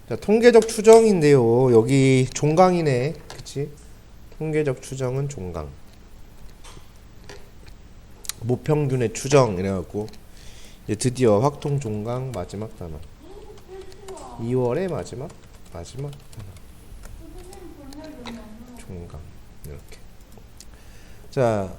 자, 통계적 추정인데요. 여기 종강이네. 그치? 통계적 추정은 종강. 모평균의 추정 이래갖고 이제 드디어 확통 종강 마지막 단어. 2월의 마지막 단어. 종강. 이렇게. 자,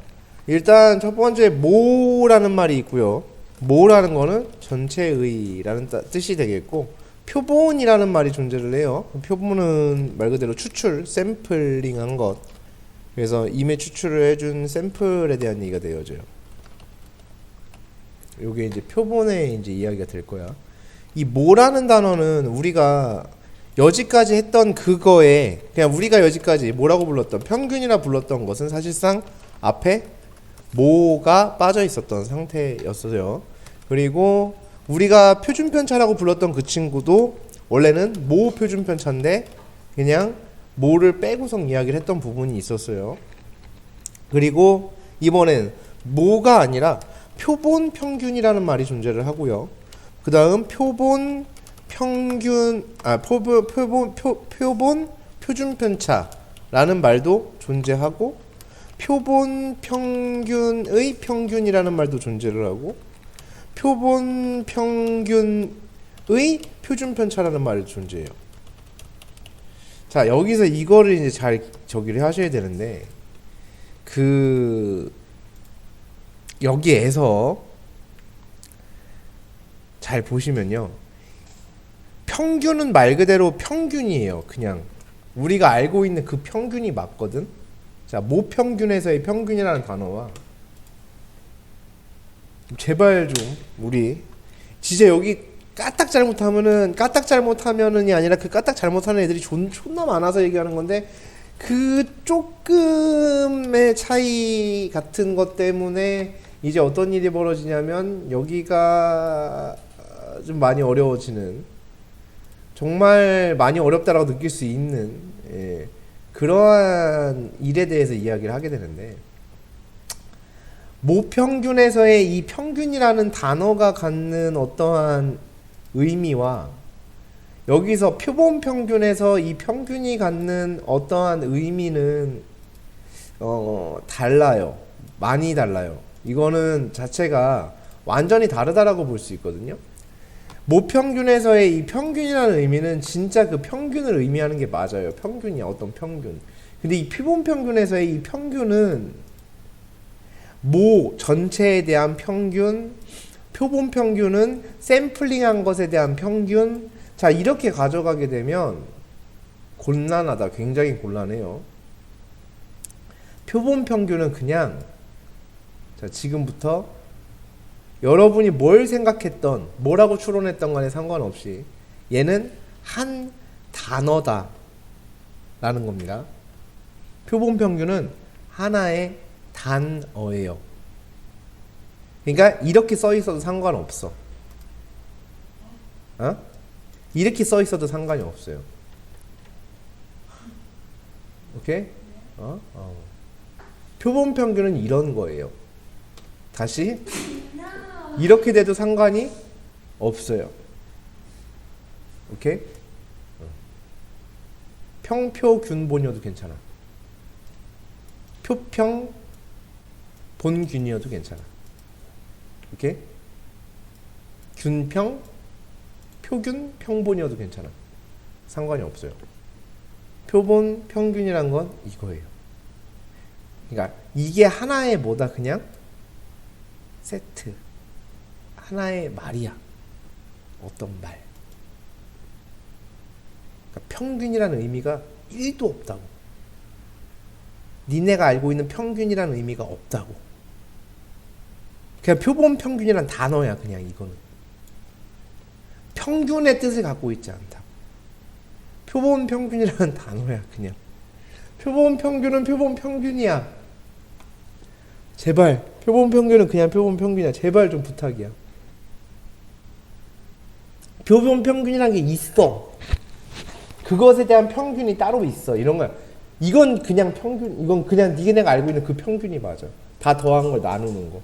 일단 첫 번째 모라는 말이 있고요. 모라는 거는 전체의라는 뜻이 되겠고, 표본이라는 말이 존재를 해요. 표본은 말 그대로 추출, 샘플링한 것. 그래서 임의 추출을 해준 샘플에 대한 얘기가 되어져요. 요게 이제 표본의 이제 이야기가 될 거야. 이 모라는 단어는 우리가 여지까지 했던 그거에, 그냥 우리가 여지까지 뭐라고 불렀던, 평균이라 불렀던 것은 사실상 앞에 모가 빠져 있었던 상태였어요. 그리고 우리가 표준편차라고 불렀던 그 친구도 원래는 모 표준편차인데 그냥 모를 빼고선 이야기를 했던 부분이 있었어요. 그리고 이번엔 모가 아니라 표본 평균이라는 말이 존재를 하고요. 그 다음 표본 평균, 표본 표준편차라는 말도 존재하고, 표본 평균의 평균이라는 말도 존재를 하고, 표본 평균의 표준편차라는 말이 존재해요. 자, 여기서 이거를 이제 잘 저기를 하셔야 되는데, 여기에서 잘 보시면요, 평균은 말 그대로 평균이에요. 그냥 우리가 알고 있는 그 평균이 맞거든. 자, 모평균에서의 평균이라는 단어와, 제발 좀 우리 진짜 여기 까딱 잘못하면은이 아니라 그 까딱 잘못하는 애들이 존나 많아서 얘기하는 건데, 그 조금의 차이 같은 것 때문에 이제 어떤 일이 벌어지냐면, 여기가 좀 많이 어려워지는, 정말 많이 어렵다라고 느낄 수 있는, 그러한 일에 대해서 이야기를 하게 되는데, 모평균에서의 이 평균이라는 단어가 갖는 어떠한 의미와 여기서 표본 평균에서 이 평균이 갖는 어떠한 의미는 달라요. 많이 달라요. 이거는 자체가 완전히 다르다라고 볼 수 있거든요. 모평균에서의 이 평균이라는 의미는 진짜 그 평균을 의미하는 게 맞아요. 평균이야, 어떤 평균. 근데 이 표본 평균에서의 이 평균은 모 전체에 대한 평균, 표본 평균은 샘플링한 것에 대한 평균. 자, 이렇게 가져가게 되면 곤란하다. 굉장히 곤란해요. 표본 평균은 그냥, 자, 지금부터 여러분이 뭘 생각했던, 뭐라고 추론했던 간에 상관없이 얘는 한 단어다 라는 겁니다. 표본 평균은 하나의 단어예요. 그러니까 이렇게 써 있어도 상관없어. 이렇게 써 있어도 상관이 없어요. 오케이? 표본 평균은 이런 거예요. 다시 이렇게 돼도 상관이 없어요. 오케이? 평표균본이어도 괜찮아. 표평 본균이어도 괜찮아. 오케이? 균평 표균 평본이어도 괜찮아. 상관이 없어요. 표본 평균이란 건 이거예요. 그러니까 이게 하나의 뭐다, 그냥 세트, 하나의 말이야. 어떤 말. 그러니까 평균이라는 의미가 1도 없다고. 니네가 알고 있는 평균이라는 의미가 없다고. 그냥 표본 평균이란 단어야. 그냥 이거는 평균의 뜻을 갖고 있지 않다. 표본 평균이라는 단어야. 그냥 표본 평균은 표본 평균이야. 제발, 표본 평균은 그냥 표본 평균이야. 제발 좀 부탁이야. 표본 평균이라는 게 있어. 그것에 대한 평균이 따로 있어. 이런 거야. 이건 그냥 평균, 이건 그냥 니네가 알고 있는 그 평균이 맞아. 다 더한 걸 나누는 거.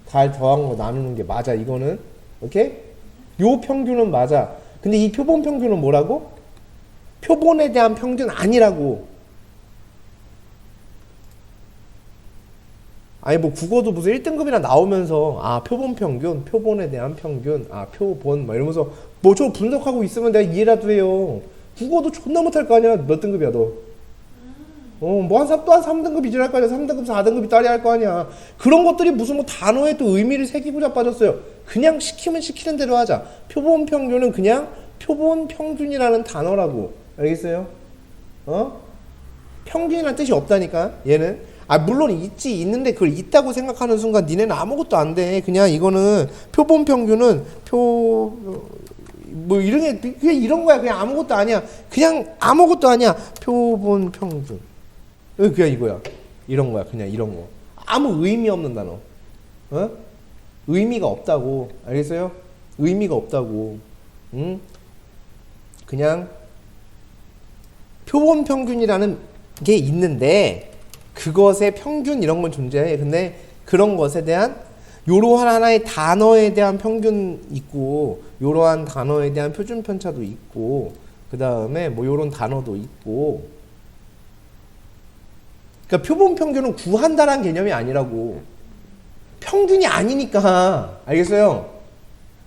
다 더한 거 나누는 게 맞아. 이거는. 오케이? 요 평균은 맞아. 근데 이 표본 평균은 뭐라고? 표본에 대한 평균 아니라고. 아니 뭐 국어도 무슨 1등급이나 나오면서 아 표본 평균, 표본에 대한 평균, 아 표본 막 이러면서 뭐 저 분석하고 있으면 내가 이해라도 해요. 국어도 존나 못할 거 아니야. 몇 등급이야 너? 뭐 한 3등급 이질할 거 아니야. 3등급, 4등급이 딸이 할 거 아니야. 그런 것들이 무슨 뭐 단어에 또 의미를 새기고 자빠졌어요. 그냥 시키면 시키는 대로 하자. 표본 평균은 그냥 표본 평균이라는 단어라고. 알겠어요? 평균이라는 뜻이 없다니까 얘는. 아 물론 있는데 그걸 있다고 생각하는 순간 니네는 아무것도 안 돼. 그냥 이거는 표본 평균은 뭐 이런 게 그냥 이런 거야. 그냥 아무것도 아니야. 그냥 아무것도 아니야. 표본 평균. 그냥 이거야. 이런 거야. 그냥 이런 거. 아무 의미 없는 단어. 의미가 없다고. 알겠어요? 의미가 없다고. 그냥 표본 평균이라는 게 있는데 그것의 평균 이런 건 존재해. 근데 그런 것에 대한 요러한 하나의 단어에 대한 평균 있고 요러한 단어에 대한 표준 편차도 있고 그 다음에 뭐 요런 단어도 있고. 그러니까 표본 평균은 구한다라는 개념이 아니라고. 평균이 아니니까. 알겠어요?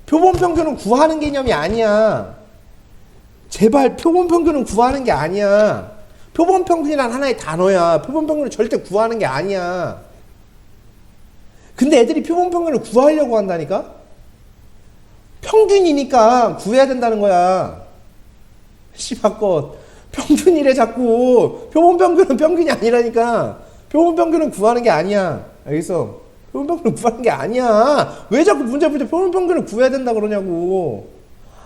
표본 평균은 구하는 개념이 아니야. 제발 표본 평균은 구하는 게 아니야. 표본 평균이란 하나의 단어야. 표본 평균은 절대 구하는 게 아니야. 근데 애들이 표본 평균을 구하려고 한다니까? 평균이니까 구해야 된다는 거야. 씨발것. 평균이래 자꾸. 표본 평균은 평균이 아니라니까. 표본 평균은 구하는 게 아니야. 알겠어? 표본 평균은 구하는 게 아니야. 왜 자꾸 문제 풀 때 표본 평균을 구해야 된다 그러냐고.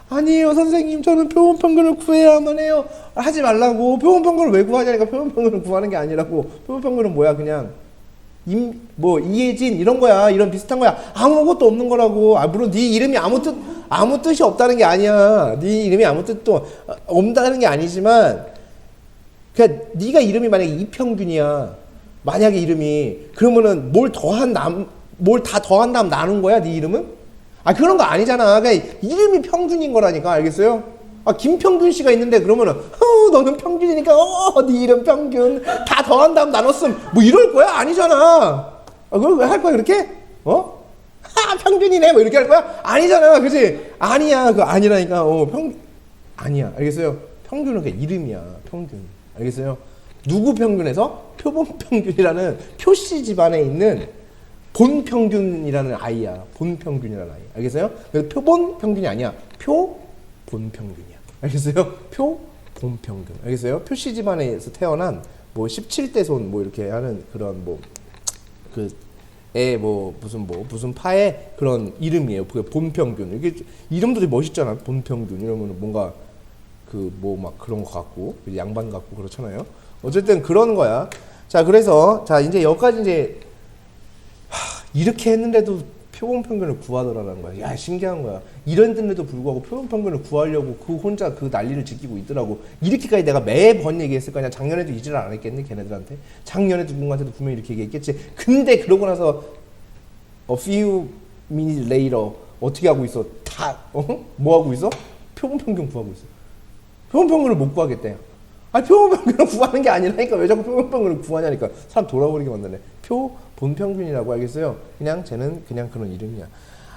아니에요 선생님, 저는 표본 평균을 구해야만 해요. 하지 말라고. 표본 평균을 왜 구하냐니까. 표본 평균을 구하는 게 아니라고. 표본 평균은 뭐야? 그냥 뭐 이해진 이런 거야. 이런 비슷한 거야. 아무것도 없는 거라고. 아 물론 네 이름이 아무 뜻이 없다는 게 아니야. 네 이름이 아무 뜻도 없다는 게 아니지만 그러니까 네가 이름이 만약에 이평균이야. 만약에 이름이 그러면은 뭘 다 더한 다음 나눈 거야 네 이름은? 아 그런 거 아니잖아. 그러니까 이름이 평균인 거라니까. 알겠어요? 아 김평균 씨가 있는데 그러면은 너는 평균이니까 네 이름 평균 다 더한 다음 나눴음 뭐 이럴 거야? 아니잖아. 아 그걸 왜 할 거야 그렇게? 평균이네 뭐 이렇게 할 거야? 아니잖아. 그치? 아니야. 그거 아니라니까. 아니야. 알겠어요? 평균은 그냥 이름이야. 평균. 알겠어요? 누구 평균에서? 표본 평균이라는 표시 집안에 있는 본평균이라는 아이야. 본평균이라는 아이. 알겠어요? 그래서 표본 평균이 아니야. 본평균이야. 알겠어요? 본평균. 알겠어요? 표시 집안에서 태어난 뭐 17대 손 뭐 이렇게 하는 그런 뭐 무슨 파의 그런 이름이에요. 그게 본평균. 이게 이름도 되게 멋있잖아. 본평균 이러면 뭔가 막 그런 거 같고 양반 같고 그렇잖아요. 어쨌든 그런 거야. 자 그래서 자 이제 여기까지 이제 이렇게 했는데도 표본 평균을 구하더라는 거야. 야 신기한 거야. 이랬는데도 불구하고 표본 평균을 구하려고 혼자 그 난리를 지키고 있더라고. 이렇게까지 내가 매번 얘기했을 거냐. 작년에도 이질을 안 했겠니 걔네들한테. 작년에도 누군가한테도 분명히 이렇게 얘기했겠지. 근데 그러고 나서 a few minutes later 어떻게 하고 있어? 뭐 하고 있어? 표본 평균 구하고 있어. 표본 평균을 못 구하겠대. 아니 표본 평균을 구하는 게 아니라니까. 왜 자꾸 표본 평균을 구하냐니까. 사람 돌아버리게 만드네. 본평균이라고. 알겠어요? 그냥 쟤는 그냥 그런 이름이야.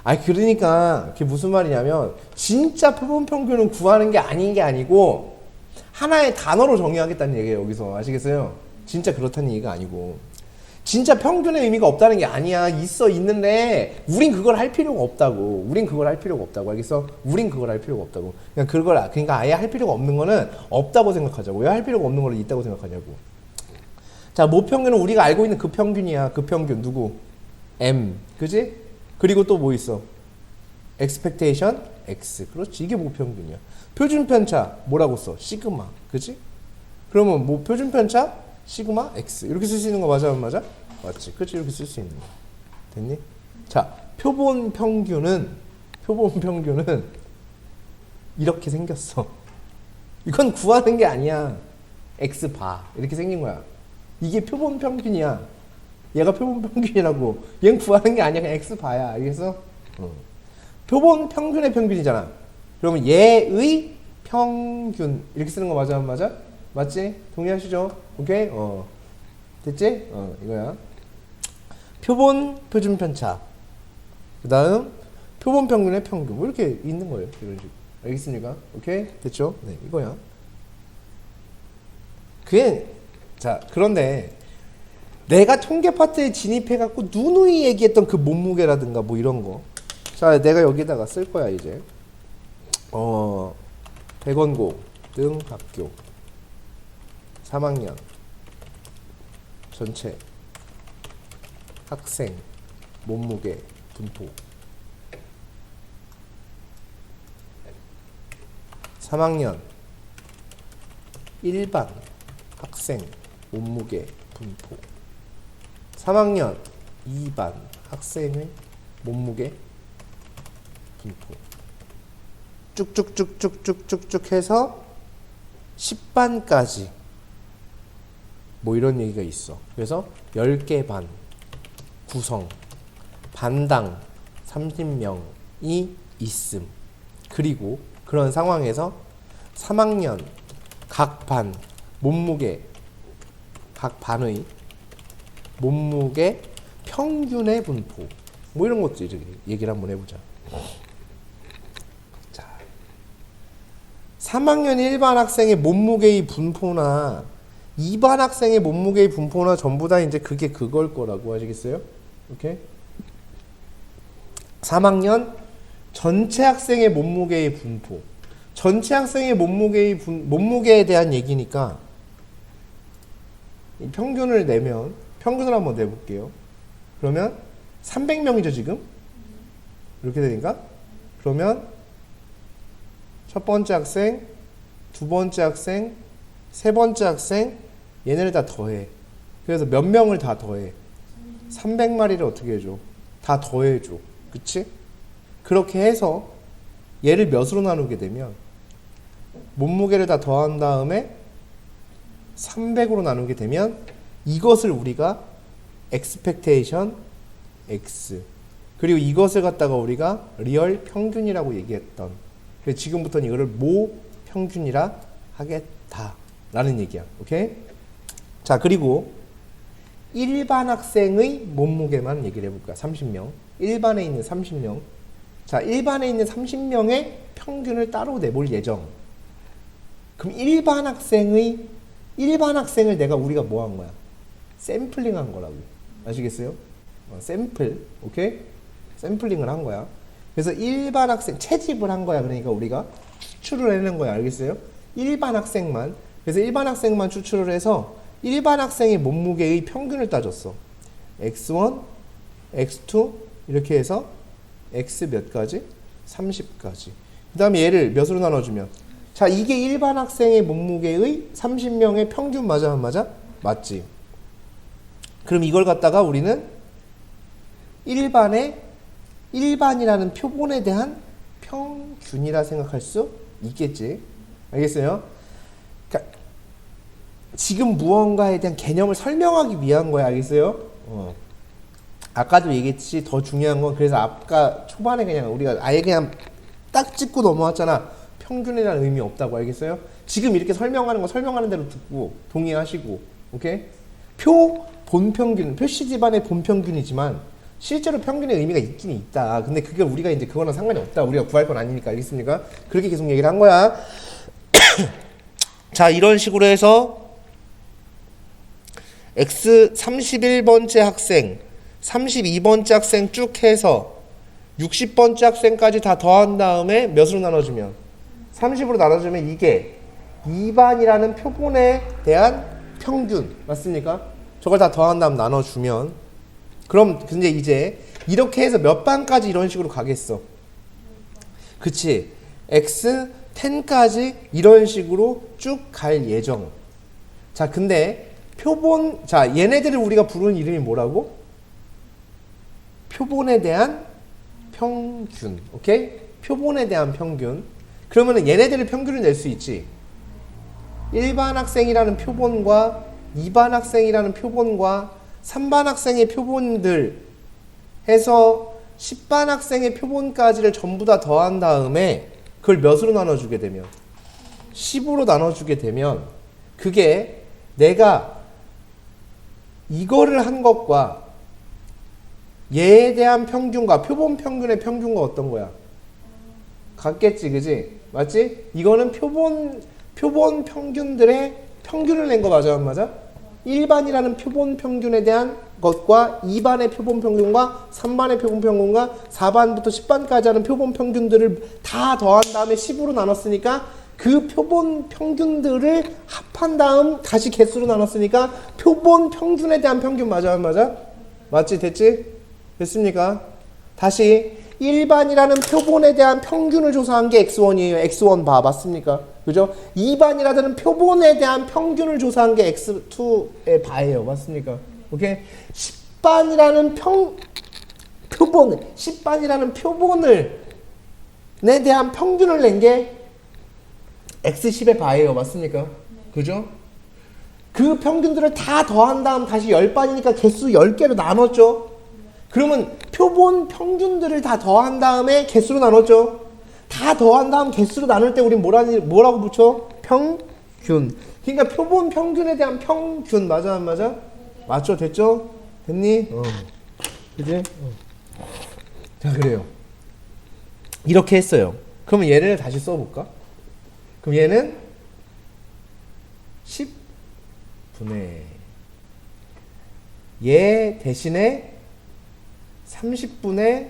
아니 그러니까 그게 무슨 말이냐면 진짜 표본 평균은 구하는 게 아닌 게 아니고 하나의 단어로 정의하겠다는 얘기예요. 여기서 아시겠어요? 진짜 그렇다는 얘기가 아니고 진짜 평균의 의미가 없다는 게 아니야. 있는데 우린 그걸 할 필요가 없다고. 알겠어? 우린 그걸 할 필요가 없다고. 그러니까 아예 할 필요가 없는 거는 없다고 생각하자고. 왜 할 필요가 없는 거를 있다고 생각하냐고. 자, 모평균은 우리가 알고 있는 그 평균이야. 그 평균 누구? M, 그지? 그리고 또 뭐 있어? expectation X. 그렇지. 이게 모평균이야. 표준 편차 뭐라고 써? 시그마, 그지? 그러면 뭐 표준 편차 시그마 X 이렇게 쓸 수 있는 거 맞아, 안 맞아? 맞지, 그렇지. 이렇게 쓸 수 있는 거 됐니? 자, 표본 평균은 이렇게 생겼어. 이건 구하는 게 아니야. X 봐 이렇게 생긴 거야. 이게 표본 평균이야. 얘가 표본 평균이라고. 얘는 구하는 게 아니야. 그냥 X 봐야. 알겠어? 표본 평균의 평균이잖아. 그러면 얘의 평균 이렇게 쓰는 거 맞아 안 맞아? 맞지? 동의하시죠? 오케이? 됐지? 이거야. 표본 표준 편차. 그 다음 표본 평균의 평균. 뭐 이렇게 있는 거예요. 이런 식으로. 알겠습니까? 오케이? 됐죠? 네, 이거야. 자, 그런데 내가 통계 파트에 진입해갖고 누누이 얘기했던 그 몸무게라든가 뭐 이런 거. 자, 내가 여기다가 쓸 거야, 이제. 백원고 등 학교 3학년 전체 학생 몸무게 분포 3학년 일반 학생 몸무게 분포 3학년 2반 학생의 몸무게 분포 쭉쭉쭉쭉쭉쭉 해서 10반까지 뭐 이런 얘기가 있어. 그래서 10개 반 구성 반당 30명이 있음. 그리고 그런 상황에서 3학년 각 반 몸무게 각 반의 몸무게 평균의 분포 뭐 이런 것도 이렇게 얘기를 한번 해보자. 3학년 1반 학생의 몸무게의 분포나 2반 학생의 몸무게의 분포나 전부 다 이제 그게 그걸 거라고 하시겠어요? 오케이? 3학년 전체 학생의 몸무게의 분포. 전체 학생의 몸무게에 대한 얘기니까 평균을 내면 평균을 한번 내볼게요. 그러면 300명이죠, 지금? 이렇게 되니까? 그러면 첫 번째 학생, 두 번째 학생, 세 번째 학생, 얘네를 다 더해. 그래서 몇 명을 다 더해? 300마리를 어떻게 해줘? 다 더해줘. 그치? 그렇게 해서 얘를 몇으로 나누게 되면 몸무게를 다 더한 다음에 300으로 나누게 되면 이것을 우리가 expectation x 그리고 이것을 갖다가 우리가 리얼 평균이라고 얘기했던 그래서 지금부터는 이거를 모 평균이라 하겠다라는 얘기야. 오케이? 자, 그리고 일반 학생의 몸무게만 얘기를 해볼까? 30명. 일반에 있는 30명. 자, 일반에 있는 30명의 평균을 따로 내볼 예정. 그럼 일반 학생을 우리가 뭐 한 거야? 샘플링 한 거라고. 아시겠어요? 샘플. 오케이? 샘플링을 한 거야. 그래서 일반 학생 채집을 한 거야. 그러니까 우리가 추출을 해낸 거야. 알겠어요? 일반 학생만. 그래서 일반 학생만 추출을 해서 일반 학생의 몸무게의 평균을 따졌어. x1, x2 이렇게 해서 x 몇 가지? 30까지. 그 다음에 얘를 몇으로 나눠주면 자, 이게 일반 학생의 몸무게의 30명의 평균 맞아 안 맞아? 맞지. 그럼 이걸 갖다가 우리는 일반이라는 표본에 대한 평균이라 생각할 수 있겠지. 알겠어요? 그러니까 지금 무언가에 대한 개념을 설명하기 위한 거야. 알겠어요? 아까도 얘기했듯이 더 중요한 건 그래서 아까 초반에 그냥 우리가 아예 그냥 딱 짚고 넘어왔잖아. 평균이라는 의미 없다고. 알겠어요? 지금 이렇게 설명하는 거 설명하는 대로 듣고 동의하시고. 오케이? 본평균, 표시 집안의 본평균이지만 실제로 평균의 의미가 있긴 있다. 근데 그게 우리가 이제 그거랑 상관이 없다. 우리가 구할 건 아니니까. 알겠습니까? 그렇게 계속 얘기를 한 거야. 자, 이런 식으로 해서 X 31번째 학생, 32번째 학생 쭉 해서 60번째 학생까지 다 더한 다음에 몇으로 나눠주면 30으로 나눠주면 이게 2반이라는 표본에 대한 평균. 맞습니까? 저걸 다 더한 다음 나눠주면 그럼 근데 이제 이렇게 해서 몇 반까지 이런 식으로 가겠어. 그치? X 10까지 이런 식으로 쭉 갈 예정. 자, 근데 표본, 자, 얘네들을 우리가 부르는 이름이 뭐라고? 표본에 대한 평균. 오케이? 표본에 대한 평균. 그러면은 얘네들을 평균을 낼 수 있지. 1반 학생이라는 표본과 2반 학생이라는 표본과 3반 학생의 표본들 해서 10반 학생의 표본까지를 전부 다 더한 다음에 그걸 몇으로 나눠주게 되면 10으로 나눠주게 되면 그게 내가 이거를 한 것과 얘에 대한 평균과 표본 평균의 평균과 어떤 거야? 같겠지, 그지? 맞지? 이거는 표본 평균들의 평균을 낸 거 맞아, 안 맞아? 1반이라는 표본 평균에 대한 것과 2반의 표본 평균과 3반의 표본 평균과 4반부터 10반까지 하는 표본 평균들을 다 더한 다음에 10으로 나눴으니까 그 표본 평균들을 합한 다음 다시 개수로 나눴으니까 표본 평균에 대한 평균 맞아, 안 맞아? 맞지? 됐지? 됐습니까? 다시 1반이라는 표본에 대한 평균을 조사한 게 x1이에요. x1 바 맞습니까? 그죠? 2반이라는 표본에 대한 평균을 조사한 게 x2의 바예요. 맞습니까? 오케이? 10반이라는 표본 10반이라는 표본을 에 대한 평균을 낸 게 x10의 바예요. 맞습니까? 그죠? 그 평균들을 다 더한 다음 다시 10반이니까 개수 10개로 나눴죠. 그러면 표본 평균들을 다 더한 다음에 개수로 나눴죠. 다 더한 다음 개수로 나눌 때 우린 뭐라고 붙여? 평균. 그러니까 표본 평균에 대한 평균. 맞아, 안 맞아? 맞죠? 됐죠? 됐니? 그지? 자, 그래요. 이렇게 했어요. 그러면 얘를 다시 써볼까? 그럼 얘는 10분의 얘 대신에 30분의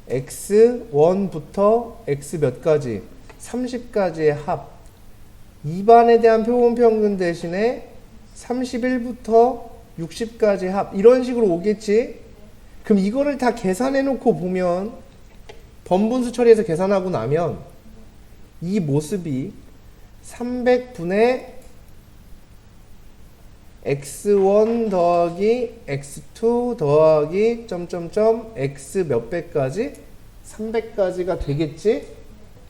x1부터 x 몇 가지? 30가지의 합. 2반에 대한 표본 평균 대신에 31부터 60까지 합. 이런 식으로 오겠지? 그럼 이거를 다 계산해 놓고 보면 번분수 처리해서 계산하고 나면 이 모습이 300분의 x1 더하기 x2 더하기 점점점 x 몇 배까지? 300까지가 되겠지?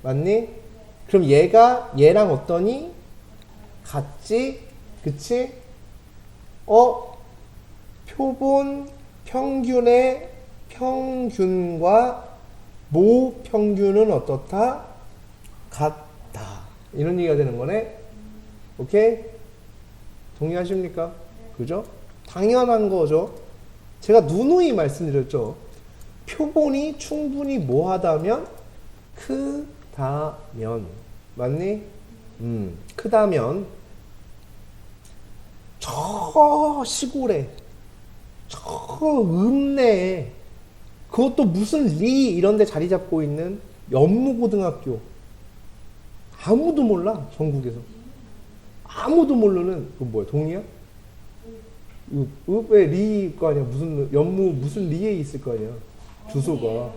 맞니? 그럼 얘가 얘랑 어떠니? 같지? 그치? 표본 평균의 평균과 모 평균은 어떻다? 같다. 이런 얘기가 되는 거네. 오케이? 동의하십니까? 그죠? 당연한 거죠. 제가 누누이 말씀드렸죠. 표본이 충분히 뭐하다면? 크다면. 맞니? 크다면 저 시골에 저 읍내에 그것도 무슨 리 이런 데 자리 잡고 있는 연무고등학교 아무도 몰라. 전국에서 아무도 모르는 그 뭐야? 동이야? 읍에 리 거 아니야? 무슨 연무 무슨 리에 있을 거 아니야? 주소가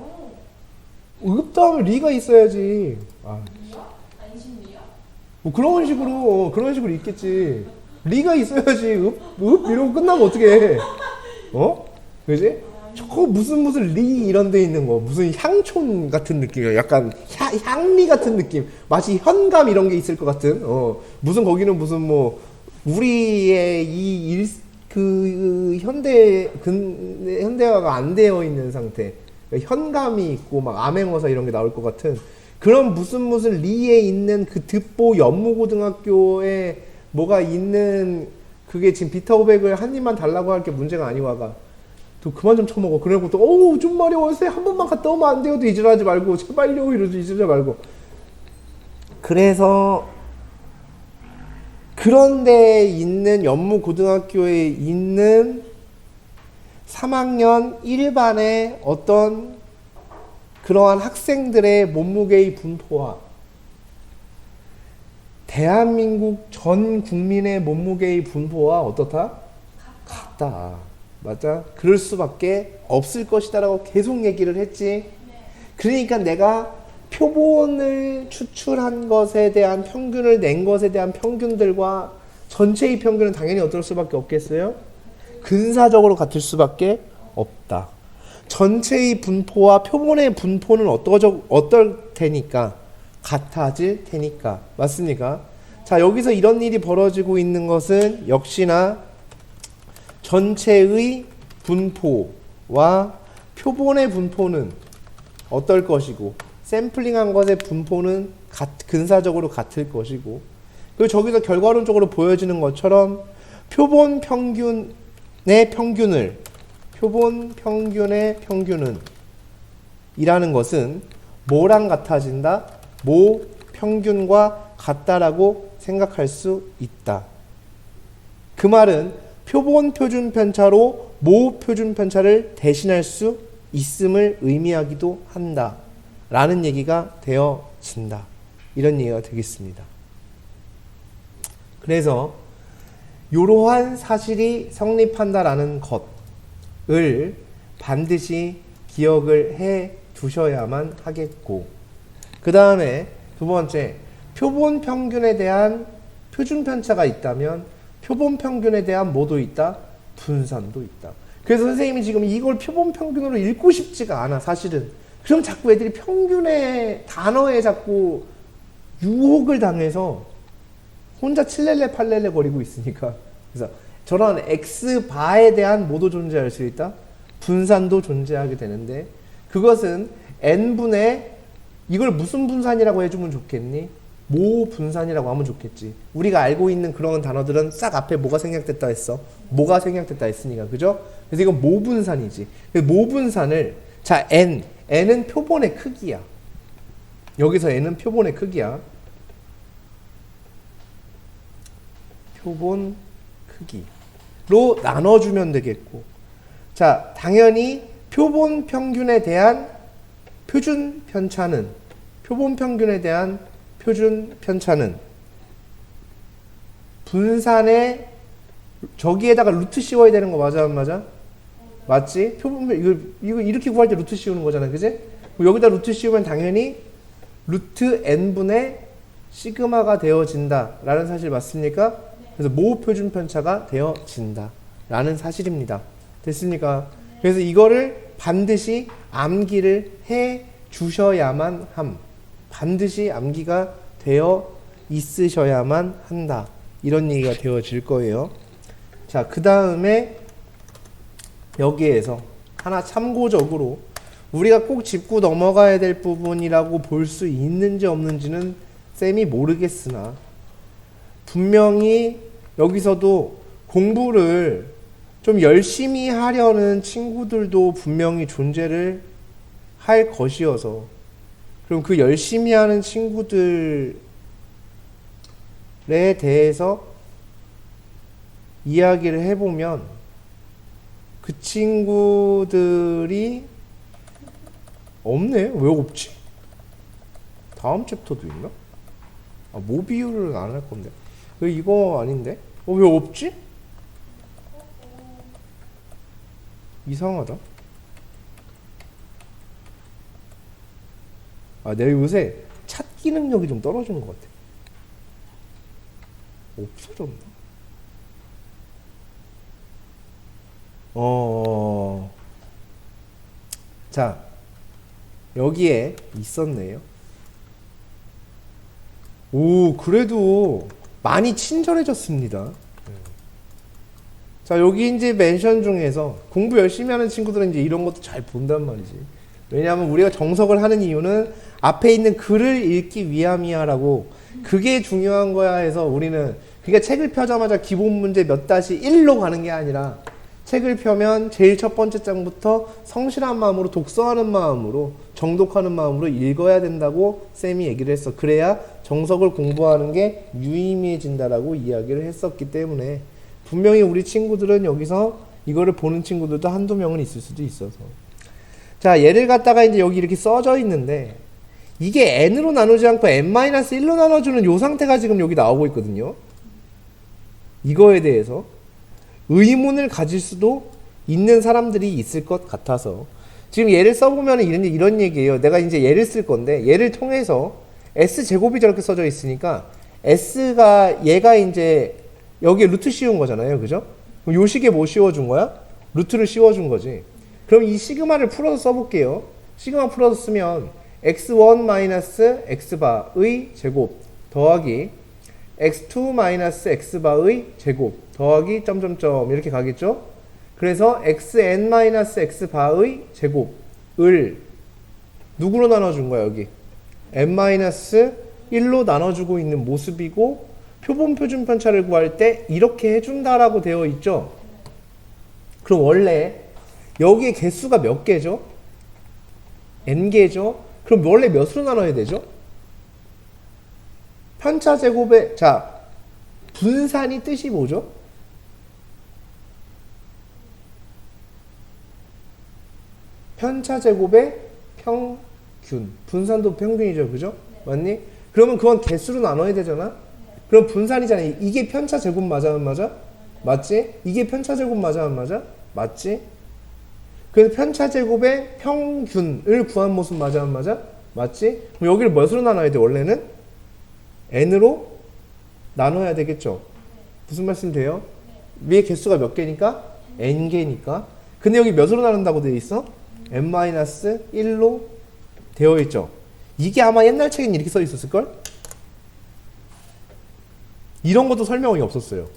읍 다음에 리가 있어야지. 뭐 그런 식으로 있겠지. 리가 있어야지. 읍 이러고 끝나면 어떻게 해? 그지? 저 무슨 리 이런 데 있는 거 무슨 향촌 같은 느낌이야. 약간 향리 같은 느낌. 마치 현감 이런 게 있을 것 같은. 무슨 거기는 무슨 뭐 우리의 그 현대화가 안 되어 있는 상태. 현감이 있고 막 암행어사 이런 게 나올 것 같은 그런 무슨 리에 있는 그 득보 연무고등학교에 뭐가 있는 그게 지금 비타오백을 한 입만 달라고 할 게 문제가 아니와가. 또 그만 좀 처먹어. 그러고 또 좀 마려워. 한 번만 갔다 오면 안 돼요. 또 이질하지 말고 제발요. 이러지 이질하지 말고. 그래서 그런 데에 있는 연무고등학교에 있는 3학년 1반의 어떤 그러한 학생들의 몸무게의 분포와 대한민국 전 국민의 몸무게의 분포와 어떻다? 같다. 맞아? 그럴 수밖에 없을 것이다라고 계속 얘기를 했지. 그러니까 내가 표본을 추출한 것에 대한 평균을 낸 것에 대한 평균들과 전체의 평균은 당연히 어떨 수밖에 없겠어요? 근사적으로 같을 수밖에 없다. 전체의 분포와 표본의 분포는 어떨 테니까? 같아질 테니까. 맞습니까? 자, 여기서 이런 일이 벌어지고 있는 것은 역시나 전체의 분포와 표본의 분포는 어떨 것이고 샘플링한 것의 분포는 근사적으로 같을 것이고, 그리고 저기서 결과론적으로 보여지는 것처럼 표본 평균의 평균은 이라는 것은 뭐랑 같아진다? 모 평균과 같다라고 생각할 수 있다. 그 말은 표본 표준 편차로 모 표준 편차를 대신할 수 있음을 의미하기도 한다 라는 얘기가 되어진다. 이런 얘기가 되겠습니다. 그래서 이러한 사실이 성립한다라는 것을 반드시 기억을 해 두셔야만 하겠고, 그 다음에 두 번째, 표본 평균에 대한 표준 편차가 있다면 표본 평균에 대한 뭐도 있다? 분산도 있다. 그래서 선생님이 지금 이걸 표본 평균으로 읽고 싶지가 않아, 사실은. 그럼 자꾸 애들이 평균의 단어에 자꾸 유혹을 당해서 혼자 칠렐레 팔렐레 거리고 있으니까. 그래서 저런 X바에 대한 뭐도 존재할 수 있다? 분산도 존재하게 되는데, 그것은 n분의 이걸 무슨 분산이라고 해주면 좋겠니? 모 분산이라고 하면 좋겠지. 우리가 알고 있는 그런 단어들은 싹 앞에 뭐가 생략됐다 했어? 뭐가 생략됐다 했으니까, 그죠? 그래서 이건 모 분산이지. 모 분산을, 자, n은 표본의 크기야. 여기서 n은 표본의 크기야. 표본 크기로 나눠주면 되겠고, 자, 당연히 표본 평균에 대한 표준 편차는 분산에 저기에다가 루트 씌워야 되는 거 맞아 안 맞아? 맞지? 표본 이거 이렇게 구할 때 루트 씌우는 거잖아, 그지? 여기다 루트 씌우면 당연히 루트 n분의 시그마가 되어진다 라는 사실 맞습니까? 그래서 모 표준 편차가 되어진다 라는 사실입니다. 됐습니까? 그래서 이거를 반드시 암기를 해 주셔야만 함. 반드시 암기가 되어 있으셔야만 한다. 이런 얘기가 되어질 거예요. 자, 그 다음에 여기에서 하나 참고적으로 우리가 꼭 짚고 넘어가야 될 부분이라고 볼 수 있는지 없는지는 쌤이 모르겠으나, 분명히 여기서도 공부를 좀 열심히 하려는 친구들도 분명히 존재를 할 것이어서, 그럼 그 열심히 하는 친구들에 대해서 이야기를 해보면 그 친구들이 없네? 왜 없지? 다음 챕터도 있나? 아, 모 비율을 안 할 건데. 이거 아닌데? 왜 없지? 이상하다. 아, 내가 요새 찾기 능력이 좀 떨어지는 것 같아. 없어졌나? 자, 여기에 있었네요. 오, 그래도 많이 친절해졌습니다. 자, 여기 이제 멘션 중에서 공부 열심히 하는 친구들은 이제 이런 것도 잘 본단 말이지. 왜냐하면 우리가 정석을 하는 이유는 앞에 있는 글을 읽기 위함이야라고, 그게 중요한 거야 해서 우리는, 그러니까 책을 펴자마자 기본 문제 몇 다시 1로 가는 게 아니라, 책을 펴면 제일 첫 번째 장부터 성실한 마음으로, 독서하는 마음으로, 정독하는 마음으로 읽어야 된다고 쌤이 얘기를 했어. 그래야 정석을 공부하는 게 유의미해진다라고 이야기를 했었기 때문에, 분명히 우리 친구들은 여기서 이거를 보는 친구들도 한두 명은 있을 수도 있어서. 자, 얘를 갖다가 이제 여기 이렇게 써져 있는데, 이게 n으로 나누지 않고 n-1로 나눠주는 요 상태가 지금 여기 나오고 있거든요. 이거에 대해서 의문을 가질 수도 있는 사람들이 있을 것 같아서 지금 얘를 써보면 이런 얘기예요. 내가 이제 얘를 쓸 건데, 얘를 통해서 s제곱이 저렇게 써져 있으니까 s가, 얘가 이제 여기에 루트 씌운 거잖아요, 그죠? 그럼 요 식에 뭐 씌워준 거야? 루트를 씌워준 거지. 그럼 이 시그마를 풀어서 써볼게요. 시그마 풀어서 쓰면 x1 x바의 제곱 더하기 x2 x바의 제곱 더하기 점점점 이렇게 가겠죠? 그래서 xn x바의 제곱을 누구로 나눠준 거야, 여기? n 1로 나눠주고 있는 모습이고 표본 표준 편차를 구할 때 이렇게 해준다라고 되어 있죠. 그럼 원래 여기에 개수가 몇 개죠? n개죠? 그럼 원래 몇으로 나눠야 되죠? 편차 제곱에 자 분산이 뜻이 뭐죠? 편차 제곱의 평균. 분산도 평균이죠. 그죠? 맞니? 그러면 그건 개수로 나눠야 되잖아? 그럼 분산이잖아. 이게 편차 제곱 맞아 안 맞아? 맞지? 이게 편차 제곱 맞아 안 맞아? 맞지? 그래서 편차 제곱의 평균을 구한 모습 맞아 안 맞아? 맞지? 그럼 여기를 몇으로 나눠야 돼? 원래는 n으로 나눠야 되겠죠? 무슨 말씀 돼요? 위에 개수가 몇 개니까? n개니까. 근데 여기 몇으로 나눈다고 되어 있어? n-1로 되어 있죠. 이게 아마 옛날 책엔 이렇게 써 있었을걸? 이런 것도 설명이 없었어요.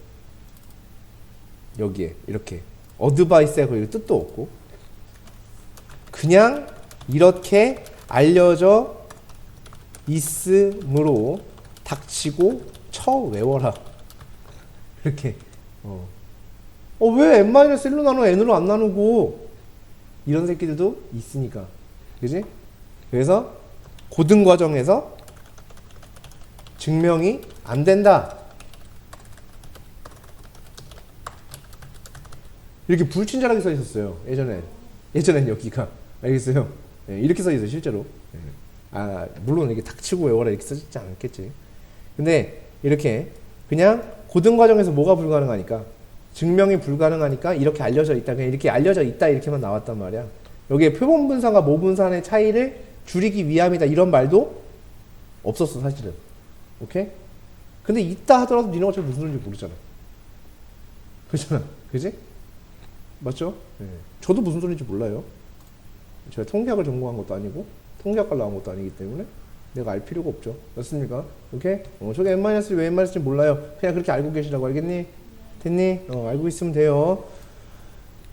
여기에 이렇게 어드바이스하고 이런 뜻도 없고 그냥 이렇게 알려져 있으므로 닥치고 쳐 외워라. 이렇게 왜 n-1로 나눠 n으로 안 나누고 이런 새끼들도 있으니까. 그지? 그래서 고등과정에서 증명이 안 된다. 이렇게 불친절하게 써 있었어요. 예전엔 여기가. 알겠어요? 네, 이렇게 써 있어요, 실제로. 네. 물론 이게 닥치고 외워라 이렇게 써있지 않겠지. 근데 이렇게 그냥 고등과정에서 뭐가 불가능하니까 증명이 불가능하니까 이렇게 알려져 있다. 그냥 이렇게 알려져 있다 이렇게만 나왔단 말이야. 여기에 표본 분산과 모분산의 차이를 줄이기 위함이다 이런 말도 없었어 사실은. 오케이? 근데 있다 하더라도 니네가 어차피 무슨 소리인지 모르잖아. 그렇잖아. 그지? 맞죠? 네. 저도 무슨 소리인지 몰라요. 제가 통계학을 전공한 것도 아니고 통계학과 나온 것도 아니기 때문에 내가 알 필요가 없죠. 맞습니까? 오케이? 저게 n-1 왜 n-1인지 몰라요. 그냥 그렇게 알고 계시라고. 알겠니? 됐니? 알고 있으면 돼요.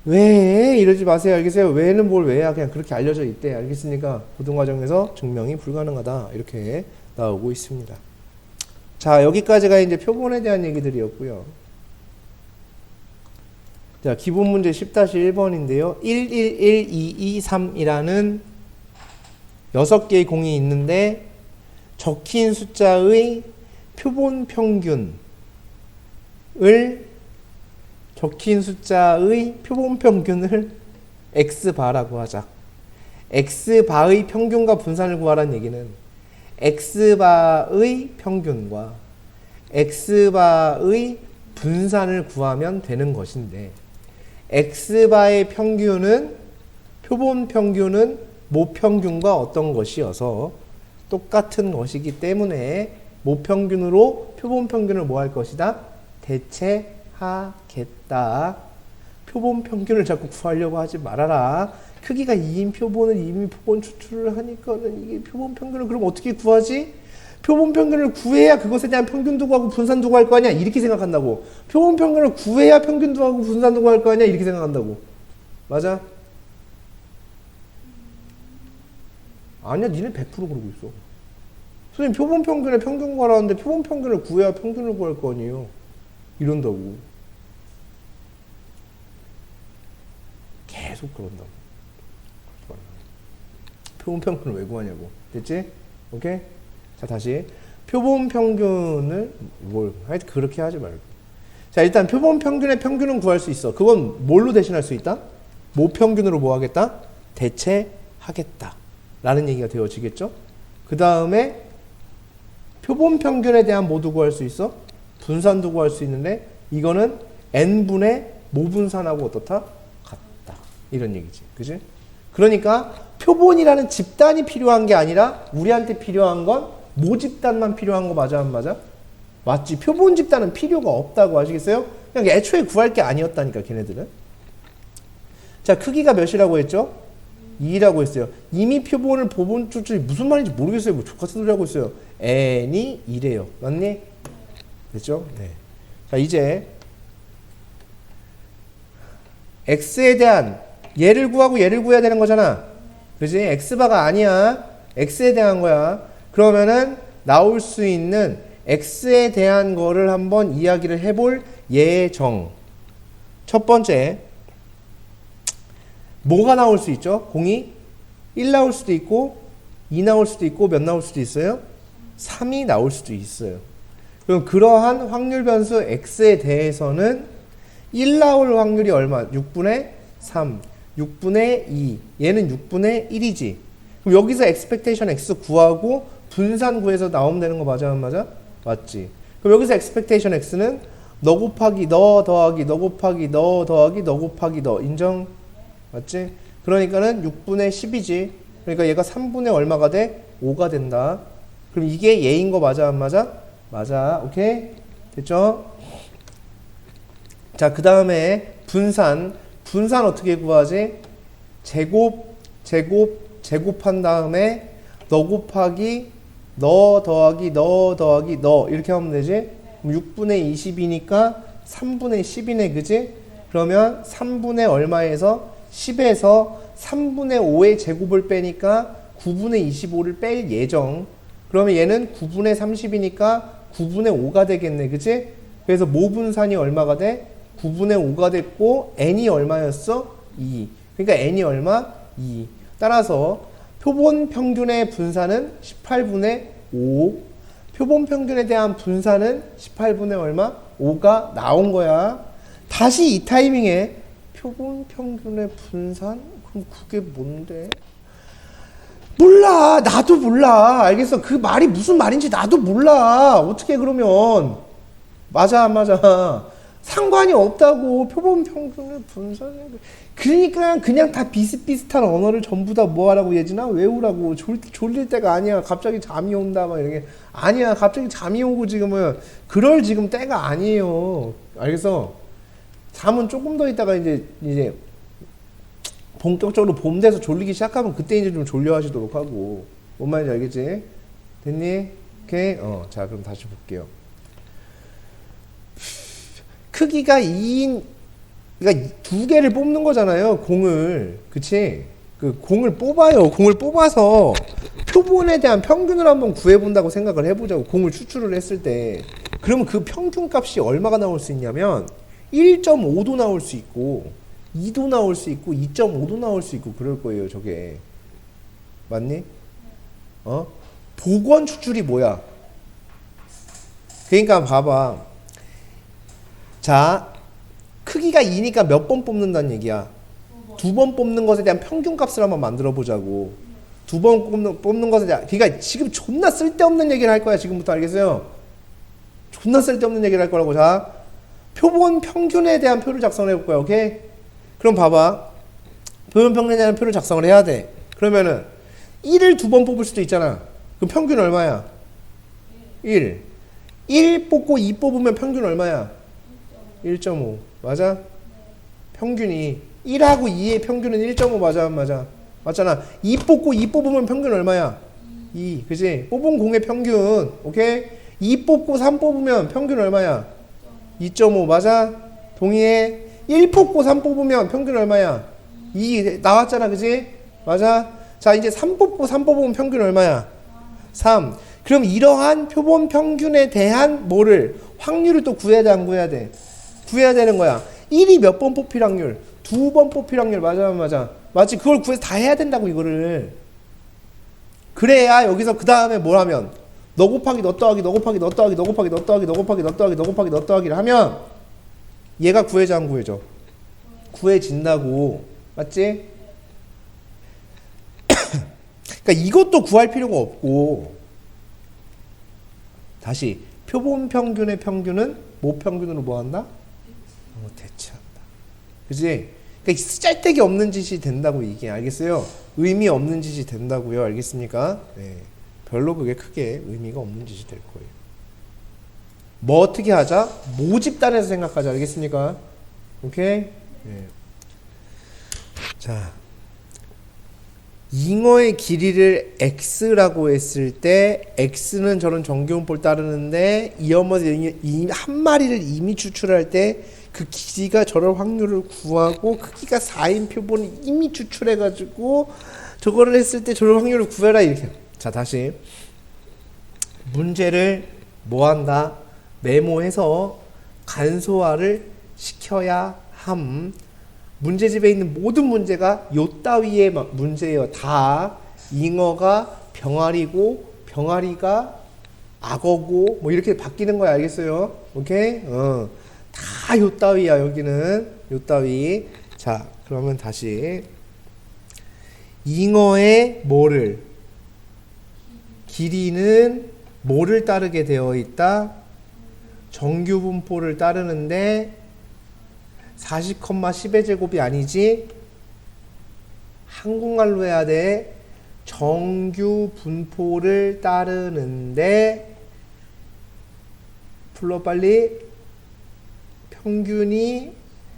왜? 이러지 마세요. 알겠어요? 왜는 뭘 왜야? 그냥 그렇게 알려져 있대. 알겠습니까? 고등과정에서 증명이 불가능하다. 이렇게 나오고 있습니다. 자, 여기까지가 이제 표본에 대한 얘기들이었고요. 자, 기본 문제 10-1번인데요. 111223이라는 6개의 공이 있는데 적힌 숫자의 표본 평균을 x바라고 하자. x바의 평균과 분산을 구하라는 얘기는 x바의 평균과 x바의 분산을 구하면 되는 것인데 x바의 평균은 표본 평균은 모평균과 어떤 것이어서 똑같은 것이기 때문에 모평균으로 표본 평균을 뭐 할 것이다? 대체하겠다. 표본 평균을 자꾸 구하려고 하지 말아라. 크기가 2인 표본을 이미 표본 추출을 하니까는 이게 표본 평균을 그럼 어떻게 구하지? 표본 평균을 구해야 그것에 대한 평균도 구하고 분산도 구할 거 아니야? 이렇게 생각한다고. 표본 평균을 구해야 평균도 구하고 분산도 구할 거 아니야? 이렇게 생각한다고. 맞아? 아니야, 니네 100% 그러고 있어. 선생님, 표본 평균에 평균 구하라는데 표본 평균을 구해야 평균을 구할 거 아니에요? 이런다고. 계속 그런다고. 표본 평균을 왜 구하냐고. 됐지? 오케이? 자, 다시. 표본 평균을, 하여튼 그렇게 하지 말고. 자, 일단 표본 평균의 평균은 구할 수 있어. 그건 뭘로 대신할 수 있다? 모평균으로 뭐 하겠다? 대체하겠다. 라는 얘기가 되어지겠죠? 그 다음에 표본 평균에 대한 뭐도 구할 수 있어? 분산도 구할 수 있는데 이거는 n분의 모분산하고 어떻다? 같다. 이런 얘기지. 그지? 그러니까 표본이라는 집단이 필요한 게 아니라 우리한테 필요한 건 모집단만 필요한 거 맞아 안 맞아? 맞지? 표본 집단은 필요가 없다고 아시겠어요? 그냥 애초에 구할 게 아니었다니까 걔네들은. 자, 크기가 몇이라고 했죠? 2라고 했어요. 이미 표본을 보본 추출이 무슨 말인지 모르겠어요. 뭐 족같은 소리 하고 있어요. n이 2래요. 맞니? 됐죠? 네. 자, 이제 x에 대한 얘를 구하고 얘를 구해야 되는 거잖아. 그지? x바가 아니야. x에 대한 거야. 그러면은 나올 수 있는 x에 대한 거를 한번 이야기를 해볼 예정. 첫 번째, 뭐가 나올 수 있죠? 공이 1 나올 수도 있고 2 나올 수도 있고 몇 나올 수도 있어요? 3이 나올 수도 있어요. 그럼 그러한 확률 변수 x에 대해서는 1 나올 확률이 얼마? 6분의 3, 6분의 2. 얘는 6분의 1이지. 그럼 여기서 expectation x 구하고 분산 구해서 나오면 되는 거 맞아 안 맞아? 맞지. 그럼 여기서 expectation x는 너 곱하기 너 더하기 너 곱하기 너 더하기 너 곱하기 너. 인정? 맞지? 그러니까는 6분의 10이지. 그러니까 얘가 3분의 얼마가 돼? 5가 된다. 그럼 이게 얘인 거 맞아 안 맞아? 맞아. 오케이? 됐죠? 자, 그 다음에 분산. 분산 어떻게 구하지? 제곱한 다음에 너 곱하기 너 더하기 너 더하기 너 이렇게 하면 되지? 그럼 6분의 20이니까 3분의 10이네. 그지? 그러면 3분의 얼마에서 10에서 3분의 5의 제곱을 빼니까 9분의 25를 뺄 예정. 그러면 얘는 9분의 30이니까 9분의 5가 되겠네. 그치? 그래서 모분산이 얼마가 돼? 9분의 5가 됐고 n이 얼마였어? 2. 그러니까 n이 얼마? 2. 따라서 표본 평균의 분산은 18분의 5. 표본 평균에 대한 분산은 18분의 얼마? 5가 나온 거야. 다시 이 타이밍에 표본 평균의 분산? 그럼 그게 뭔데? 몰라. 나도 몰라. 알겠어. 그 말이 무슨 말인지 나도 몰라. 어떻게 그러면. 맞아 안 맞아. 상관이 없다고. 표본 평균의 분산. 그러니까 그냥 다 비슷비슷한 언어를 전부 다 뭐하라고 예진아? 외우라고. 졸릴 때가 아니야. 갑자기 잠이 온다 막 이렇게. 아니야. 갑자기 잠이 오고 지금은 그럴 지금 때가 아니에요. 알겠어? 잠은 조금 더 있다가 이제 본격적으로 봄 돼서 졸리기 시작하면 그때 이제 좀 졸려 하시도록 하고. 뭔 말인지 알겠지? 됐니? 오케이? 자, 그럼 다시 볼게요. 크기가 2인, 그러니까 두 개를 뽑는 거잖아요. 공을. 그치? 그 공을 뽑아요. 공을 뽑아서 표본에 대한 평균을 한번 구해본다고 생각을 해보자고. 공을 추출을 했을 때. 그러면 그 평균 값이 얼마가 나올 수 있냐면 1.5도 나올 수 있고 2도 나올 수 있고 2.5도 나올 수 있고 그럴 거예요. 저게 맞니? 복원 추출이 뭐야? 그러니까 봐봐. 자, 크기가 2니까 몇 번 뽑는다는 얘기야? 2번 뽑는 것에 대한 평균 값을 한번 만들어 보자고. 2번 뽑는 것에 대한, 그러니까 지금 존나 쓸데없는 얘기를 할 거야. 지금부터. 알겠어요? 존나 쓸데없는 얘기를 할 거라고. 자, 표본 평균에 대한 표를 작성을 해볼 거야. 오케이? 그럼 봐봐. 표본 평균에 대한 표를 작성을 해야 돼. 그러면은 1을 2번 뽑을 수도 있잖아. 그럼 평균 얼마야? 1. 1 뽑고 2 뽑으면 평균 얼마야? 1.5. 맞아? 평균이 1하고 2의 평균은 1.5 맞아 안 맞아? 맞잖아. 2 뽑고 2 뽑으면 평균 얼마야? 2. 그지? 뽑은 공의 평균. 오케이? 2 뽑고 3 뽑으면 평균 얼마야? 2.5 맞아? 동의해? 1 뽑고 3 뽑으면 평균 얼마야? 2 나왔잖아. 그지? 맞아? 자, 이제 3 뽑고 3 뽑으면 평균 얼마야? 3. 그럼 이러한 표본 평균에 대한 뭐를? 확률을 또 구해야 돼 안 구해야 돼? 구해야 되는 거야. 1이 몇 번 뽑힐 확률? 2번 뽑힐 확률. 맞아 안 맞아? 맞지? 그걸 구해서 다 해야 된다고 이거를. 그래야 여기서 그 다음에 뭘 하면 너 곱하기 너 더하기 너 곱하기 너 더하기 너 곱하기 너 더하기 너 곱하기 너 더하기 너 곱하기 너 더하기를 하면 얘가 구해져 안 구해져? 구해진다고. 맞지? 그러니까 이것도 구할 필요가 없고 다시 표본 평균의 평균은 뭐 평균으로 뭐 한다? 대체한다. 그지? 그러니까 쓰잘데기 없는 짓이 된다고 이게. 알겠어요? 의미 없는 짓이 된다고요. 알겠습니까? 네. 별로 그게 크게 의미가 없는 짓이 될 거예요. 뭐 어떻게 하자? 모집단에서 생각하자. 알겠습니까? 오케이? 네. 자, 잉어의 길이를 x라고 했을 때 x는 저런 정규분포를 따르는데 한 마리를 이미 추출할 때 그 길이가 저럴 확률을 구하고 크기가 4인 표본을 이미 추출해가지고 저거를 했을 때 저럴 확률을 구해라 이렇게. 자, 다시 문제를 뭐한다? 메모해서 간소화를 시켜야 함. 문제집에 있는 모든 문제가 요 따위의 문제예요. 다 잉어가 병아리고 병아리가 악어고 뭐 이렇게 바뀌는 거야. 알겠어요? 오케이? 다 요 따위야. 여기는 요 따위. 자, 그러면 다시 잉어의 뭐를 길이는 뭐를 따르게 되어 있다? 정규분포를 따르는데 40,10의 제곱이 아니지? 한국말로 해야 돼. 정규분포를 따르는데 불러 빨리. 평균이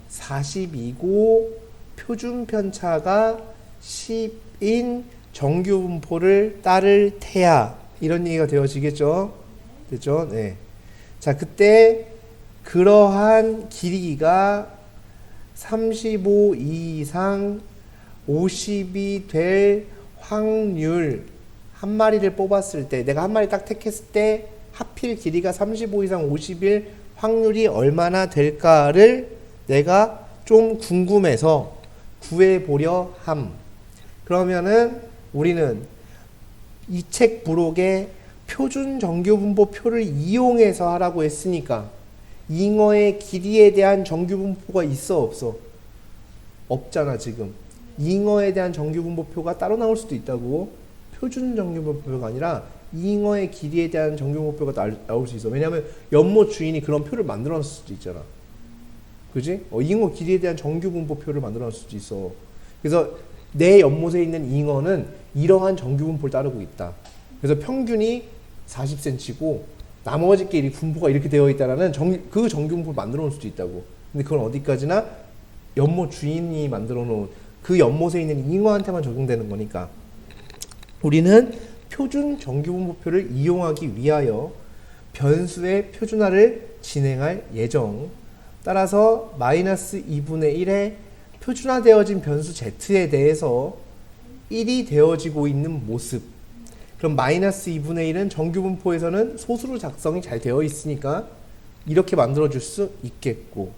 40이고 표준 편차가 10인 정규분포를 따를 테야. 이런 얘기가 되어지겠죠? 됐죠? 네. 자, 그때 그러한 길이가 35 이상 50이 될 확률, 한 마리를 뽑았을 때, 내가 한 마리 딱 택했을 때 하필 길이가 35 이상 50일 확률이 얼마나 될까를 내가 좀 궁금해서 구해보려 함. 그러면은 우리는 이 책 부록에 표준 정규분포표를 이용해서 하라고 했으니까 잉어의 길이에 대한 정규분포가 있어 없어? 없잖아. 지금 잉어에 대한 정규분포표가 따로 나올 수도 있다고. 표준 정규분포표가 아니라 잉어의 길이에 대한 정규분포표가 나올 수 있어. 왜냐하면 연못 주인이 그런 표를 만들어놨을 수도 있잖아. 그지? 잉어 길이에 대한 정규분포표를 만들어놨을 수도 있어. 그래서 내 연못에 있는 잉어는 이러한 정규분포를 따르고 있다. 그래서 평균이 40cm고 나머지 게 분포가 이렇게 되어 있다라는 그 정규분포를 만들어 놓을 수도 있다고. 근데 그건 어디까지나 연못 주인이 만들어 놓은 그 연못에 있는 잉어한테만 적용되는 거니까 우리는 표준 정규분포표를 이용하기 위하여 변수의 표준화를 진행할 예정. 따라서 마이너스 2분의 1의 표준화되어진 변수 z에 대해서 1이 되어지고 있는 모습. 그럼 마이너스 2분의 1은 정규분포에서는 소수로 작성이 잘 되어 있으니까 이렇게 만들어줄 수 있겠고,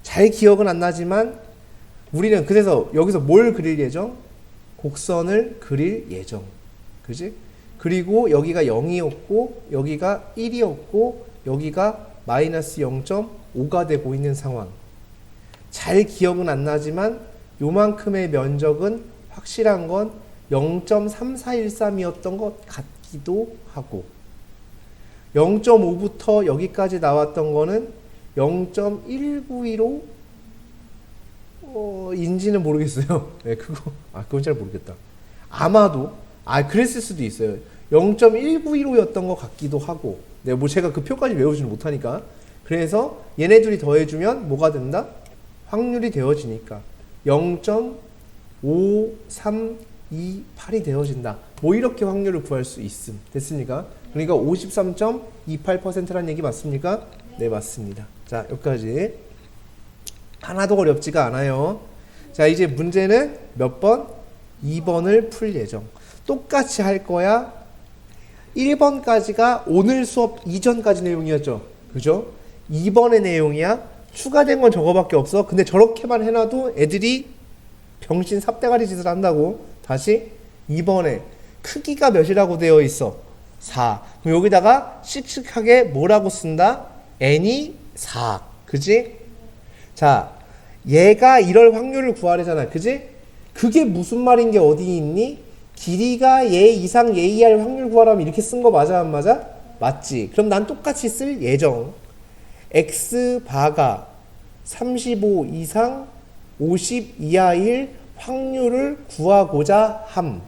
잘 기억은 안 나지만 우리는 그래서 여기서 뭘 그릴 예정? 곡선을 그릴 예정. 그지? 그리고 여기가 0이었고 여기가 1이었고 여기가 마이너스 0.5가 되고 있는 상황. 잘 기억은 안 나지만 요만큼의 면적은 확실한 건 0.3413이었던 것 같기도 하고, 0.5부터 여기까지 나왔던 거는 0.1915 인지는 모르겠어요. 네, 그건 잘 모르겠다. 아마도 그랬을 수도 있어요. 0.1915였던 것 같기도 하고, 네, 뭐 제가 그 표까지 외우지는 못하니까. 그래서 얘네들이 더해주면 뭐가 된다? 확률이 되어지니까 0.5328이 되어진다. 뭐 이렇게 확률을 구할 수 있음. 됐습니까? 그러니까 53.28%라는 얘기 맞습니까? 네, 맞습니다. 자, 여기까지. 하나도 어렵지가 않아요. 자, 이제 문제는 몇 번? 2번을 풀 예정. 똑같이 할 거야. 1번까지가 오늘 수업 이전까지 내용이었죠. 그죠? 2번의 내용이야. 추가된 건 저거밖에 없어. 근데 저렇게만 해놔도 애들이 병신 삽대가리 짓을 한다고. 다시 2번에 크기가 몇이라고 되어 있어? 4. 그럼 여기다가 씩씩하게 뭐라고 쓴다? n이 4. 그지? 자, 얘가 이럴 확률을 구하래잖아. 그지? 그게 무슨 말인 게 어디 있니? 길이가 얘 이상 얘 이하일 확률 구하라면 이렇게 쓴 거 맞아 안 맞아? 맞지. 그럼 난 똑같이 쓸 예정. x바가 35 이상 50 이하일 확률을 구하고자 함.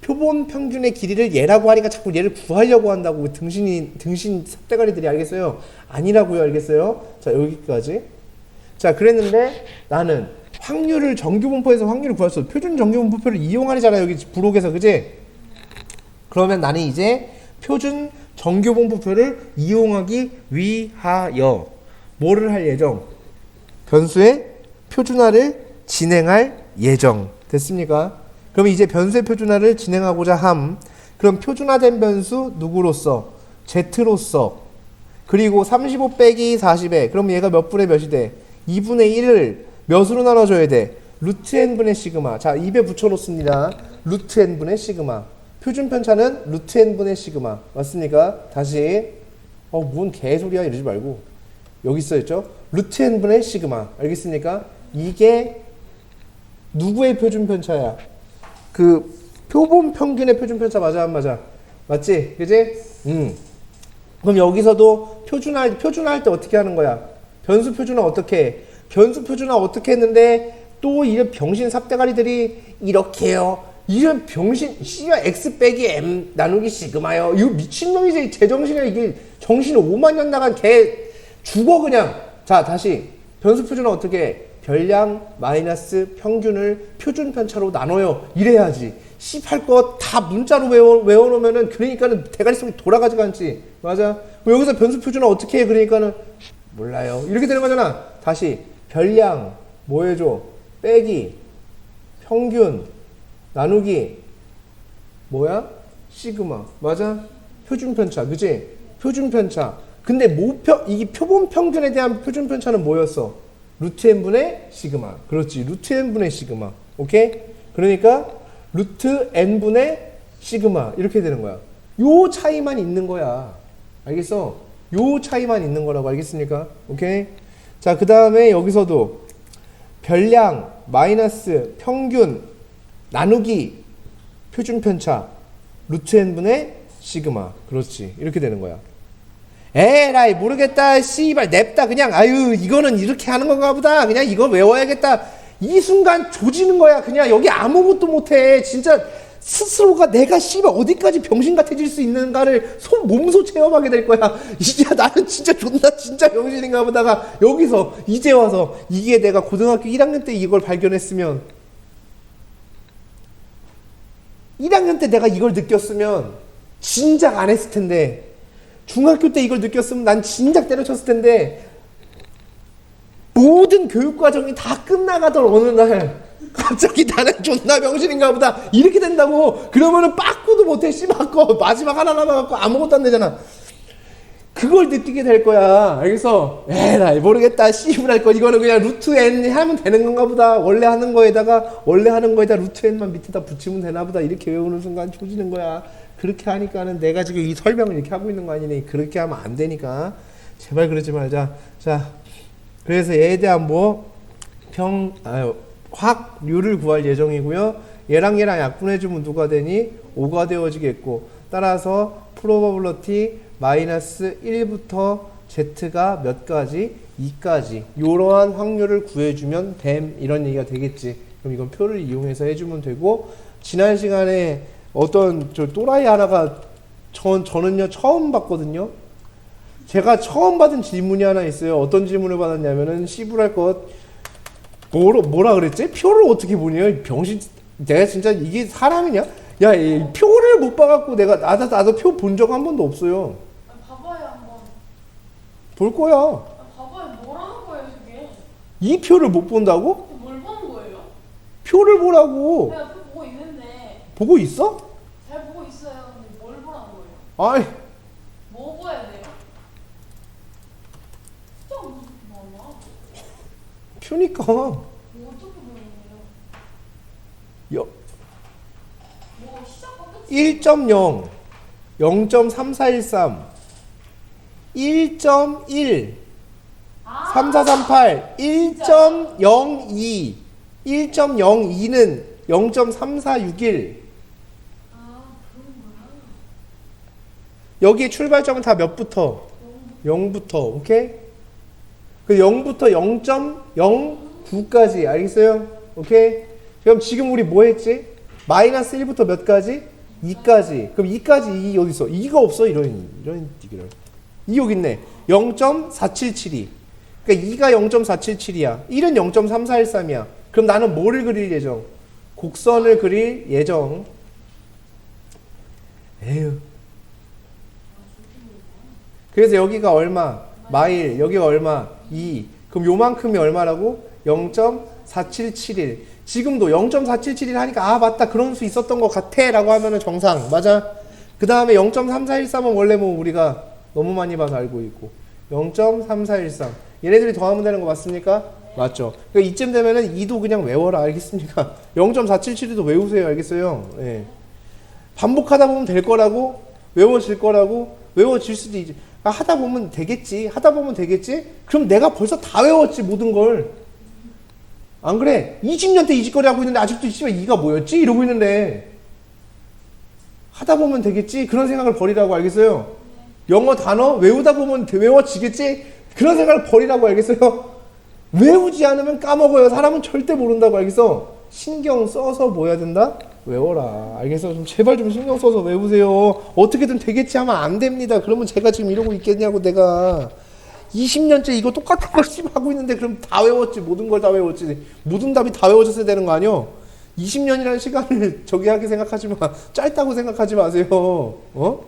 표본 평균의 길이를 얘라고 하니까 자꾸 얘를 구하려고 한다고. 등신 삽대가리들이. 알겠어요? 아니라고요. 알겠어요? 자, 여기까지. 자, 그랬는데 나는 확률을 정규분포에서 확률을 구할 수 없어. 표준 정규분포표를 이용하잖아 여기 부록에서. 그지? 그러면 나는 이제 표준 정규분포표를 이용하기 위하여 뭐를 할 예정? 변수의 표준화를 진행할 예정. 됐습니까? 그럼 이제 변수의 표준화를 진행하고자 함. 그럼 표준화된 변수 누구로서? Z로서. 그리고 35 빼기 40에 그럼 얘가 몇 분의 몇이 돼? 2분의 1을 몇으로 나눠줘야 돼? 루트 n분의 시그마. 자, 입에 붙여놓습니다. 루트 n분의 시그마. 표준 편차는 루트 n분의 시그마. 맞습니까? 다시. 뭔 개소리야 이러지 말고. 여기 써있죠? 루트 n분의 시그마. 알겠습니까? 이게 누구의 표준 편차야? 그 표본 평균의 표준 편차 맞아 안 맞아? 맞지? 그지? 그럼 여기서도 표준화할 때 어떻게 하는 거야? 변수 표준화 어떻게 해? 변수 표준화 어떻게 했는데 또 이런 병신 삽대가리들이 이렇게요. 이런 병신 씨발 x 빼기 m 나누기 시그마요. 이거 미친놈이지. 제정신이야. 이게 정신이 5만 년 나간 개 죽어 그냥. 자, 다시 변수 표준화 어떻게 해? 별량 마이너스 평균을 표준 편차로 나눠요. 이래야지. 씨발 거 다 문자로 외워놓으면은 그러니까는 대가리 속이 돌아가지가 않지. 맞아? 여기서 변수 표준화 어떻게 해? 그러니까는 몰라요. 이렇게 되는 거잖아. 다시 별량 뭐 해줘? 빼기 평균 나누기 뭐야? 시그마. 맞아? 표준 편차. 그치? 표준 편차. 근데 이게 표본 평균에 대한 표준 편차는 뭐였어? 루트 n분의 시그마. 그렇지. 루트 n분의 시그마. 오케이? 그러니까 루트 n분의 시그마. 이렇게 되는 거야. 요 차이만 있는 거야. 알겠어? 요 차이만 있는 거라고. 알겠습니까? 오케이? 자, 그 다음에 여기서도 별량 마이너스 평균 나누기 표준 편차 루트 n분의 시그마. 그렇지. 이렇게 되는 거야. 에라이 모르겠다. 씨발 냅다 그냥. 아유 이거는 이렇게 하는 건가 보다. 그냥 이거 외워야겠다. 이 순간 조지는 거야. 그냥 여기 아무것도 못해. 진짜 스스로가 내가 씨발 어디까지 병신 같아질 수 있는가를 몸소 체험하게 될 거야. 이제 나는 진짜 존나 진짜 병신인가 보다가 여기서 이제 와서 이게 내가 고등학교 1학년 때 이걸 발견했으면 1학년 때 내가 이걸 느꼈으면 진작 안 했을 텐데 중학교 때 이걸 느꼈으면 난 진작 때려쳤을 텐데 모든 교육과정이 다 끝나가던 어느 날 갑자기 나는 존나 병신인가 보다 이렇게 된다고. 그러면은 빠꾸도 못해. 씨발거 마지막 하나 남아갖고 아무것도 안 되잖아. 그걸 느끼게 될 거야. 알겠어? 에라이 모르겠다. 씨부랄 거 이거는 그냥 루트 n 하면 되는 건가 보다. 원래 하는 거에다가 루트 n만 밑에다 붙이면 되나 보다. 이렇게 외우는 순간 조지는 거야. 그렇게 하니까는 내가 지금 이 설명을 이렇게 하고 있는 거 아니니. 그렇게 하면 안 되니까 제발 그러지 말자. 자, 그래서 얘에 대한 확률을 구할 예정이고요. 얘랑 약분해주면 누가 되니? 5가 되어지겠고, 따라서 프로버블러티 마이너스 1부터 z가 몇 가지? 2까지 이러한 확률을 구해주면 됨. 이런 얘기가 되겠지. 그럼 이건 표를 이용해서 해주면 되고, 지난 시간에 어떤 저 또라이 하나가 저는요 처음 봤거든요. 제가 처음 받은 질문이 하나 있어요. 어떤 질문을 받았냐면은 씨부랄 것 뭐라 그랬지? 표를 어떻게 보냐? 병신. 내가 진짜 이게 사람이냐? 야, 이 표를 못 봐갖고 나도 표 본 적 한 번도 없어요. 봐봐요 한번. 볼 거야. 봐봐요. 뭐라는 거예요 저게? 이 표를 못 본다고? 뭘 보는 거예요? 표를 보라고. 내가 표 보고 있는데. 보고 있어? 잘 보고 있어요. 근데 뭘 보라는 거예요? 아이, 뭐 봐야 돼요? 숫자가 무슨 이렇게 많아? 표니까. 뭐 어떻게 보는 거예요? 뭐 시작과 끝이 1.0, 0.3413, 1.1, 아 3438, 1.02, 1.02는 0.3461. 그런 거야? 여기에 출발점은 다 몇부터? 0부터. 오케이? 그 0부터 0.09까지. 알겠어요? 오케이? 그럼 지금 우리 뭐 했지? 마이너스 1부터 몇 가지? 2까지. 그럼 2까지 2 어디 있어? 2가 없어. 이런 얘기를. 2 여기 있네. 0.4772. 그러니까 2가 0.477이야. 1은 0.3413이야. 그럼 나는 뭐를 그릴 예정? 곡선을 그릴 예정. 에휴. 그래서 여기가 얼마? 마일. 여기가 얼마? 2. 그럼 요만큼이 얼마라고? 0.4771. 지금도 0.4771 하니까 아 맞다 그런 수 있었던 것 같아 라고 하면은 정상. 맞아? 그 다음에 0.3413은 원래 뭐 우리가 너무 많이 봐서 알고 있고 0.3413 얘네들이 더하면 되는 거 맞습니까? 맞죠. 그러니까 이쯤 되면은 2도 그냥 외워라. 알겠습니까? 0.477도 외우세요. 알겠어요? 예. 반복하다 보면 될 거라고, 외워질 거라고, 외워질 수도 있지. 아, 하다 보면 되겠지. 하다 보면 되겠지? 그럼 내가 벌써 다 외웠지, 모든 걸. 안 그래? 20년 때 이 짓거리 하고 있는데 아직도 씨발 2가 뭐였지? 이러고 있는데. 하다 보면 되겠지? 그런 생각을 버리라고. 알겠어요? 영어 단어 외우다 보면 외워지겠지? 그런 생각을 버리라고. 알겠어요? 외우지 않으면 까먹어요. 사람은 절대 모른다고. 알겠어? 신경 써서 뭐 해야 된다? 외워라. 알겠어? 좀 제발 좀 신경 써서 외우세요. 어떻게든 되겠지 하면 안 됩니다. 그러면 제가 지금 이러고 있겠냐고. 내가 20년째 이거 똑같은 걸 하고 있는데 그럼 다 외웠지. 모든 걸 다 외웠지. 모든 답이 다 외워졌어야 되는 거 아니요? 20년이라는 시간을 저기 하게 생각하지 마. 짧다고 생각하지 마세요. 어?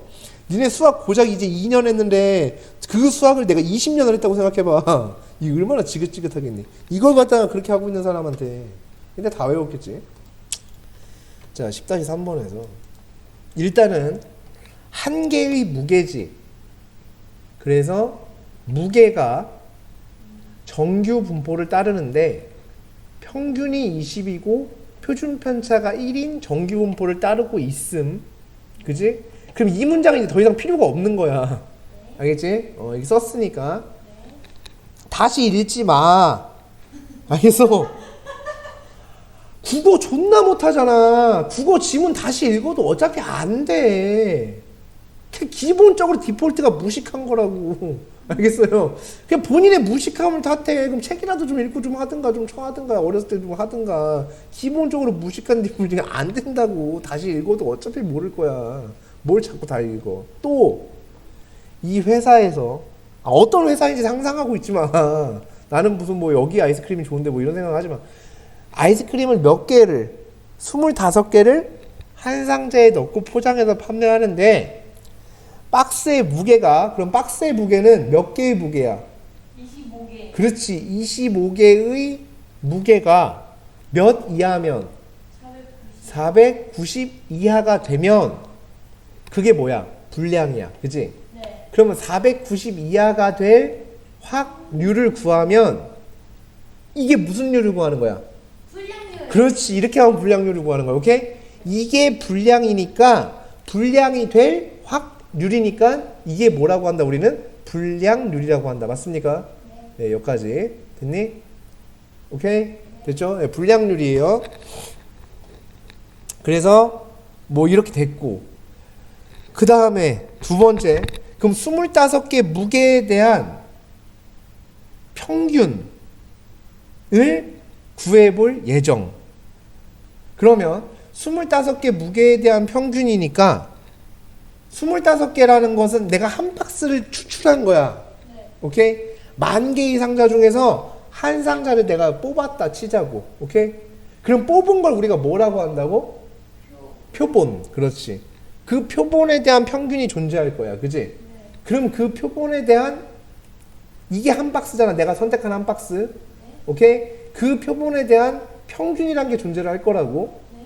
니네 수학 고작 이제 2년 했는데 그 수학을 내가 20년을 했다고 생각해봐. 이 얼마나 지긋지긋하겠니? 이걸 갖다가 그렇게 하고 있는 사람한테. 근데 다 외웠겠지. 자, 10-3번에서 일단은 한 개의 무게지. 그래서 무게가 정규 분포를 따르는데 평균이 20이고 표준 편차가 1인 정규 분포를 따르고 있음. 그지? 그럼 이 문장은 이제 더 이상 필요가 없는 거야. 알겠지? 이게 썼으니까. 다시 읽지 마. 알겠어? 국어 존나 못하잖아. 국어 지문 다시 읽어도 어차피 안 돼. 기본적으로 디폴트가 무식한 거라고. 알겠어요? 그냥 본인의 무식함을 탓해. 그럼 책이라도 좀 읽고 좀 하든가 좀 쳐하든가 어렸을 때 좀 하든가. 기본적으로 무식한 디폴트가 안 된다고. 다시 읽어도 어차피 모를 거야. 뭘 자꾸 다 읽어. 또 이 회사에서 어떤 회사인지 상상하고 있지 마. 나는 무슨 뭐 여기 아이스크림이 좋은데 뭐 이런 생각 하지 마. 아이스크림을 몇 개를 25개를 한 상자에 넣고 포장해서 판매하는데 박스의 무게가 그럼 박스의 무게는 몇 개의 무게야? 25개. 그렇지. 25개의 무게가 몇 이하면 490 이하가 되면 그게 뭐야? 불량이야. 그치? 네. 그러면 490 이하가 될 확률을 구하면 이게 무슨 률을 구하는 거야? 불량률. 그렇지. 이렇게 하면 불량률을 구하는 거야. 오케이? 이게 불량이니까 불량이 될 확률이니까 이게 뭐라고 한다? 우리는 불량률이라고 한다. 맞습니까? 네, 여기까지. 됐니? 오케이? 됐죠? 네, 불량률이에요. 그래서 뭐 이렇게 됐고 그 다음에 두 번째 그럼 25개 무게에 대한 평균을 구해볼 예정. 그러면 25개 무게에 대한 평균이니까 25개라는 것은 내가 한 박스를 추출한 거야. 네. 오케이? 10,000개의 상자 중에서 한 상자를 내가 뽑았다 치자고. 오케이? 그럼 뽑은 걸 우리가 뭐라고 한다고? 표본. 그렇지. 그 표본에 대한 평균이 존재할 거야. 그지? 네. 그럼 그 표본에 대한 이게 한 박스잖아. 내가 선택한 한 박스. 네. 오케이? 그 표본에 대한 평균이란 게 존재를 할 거라고. 네.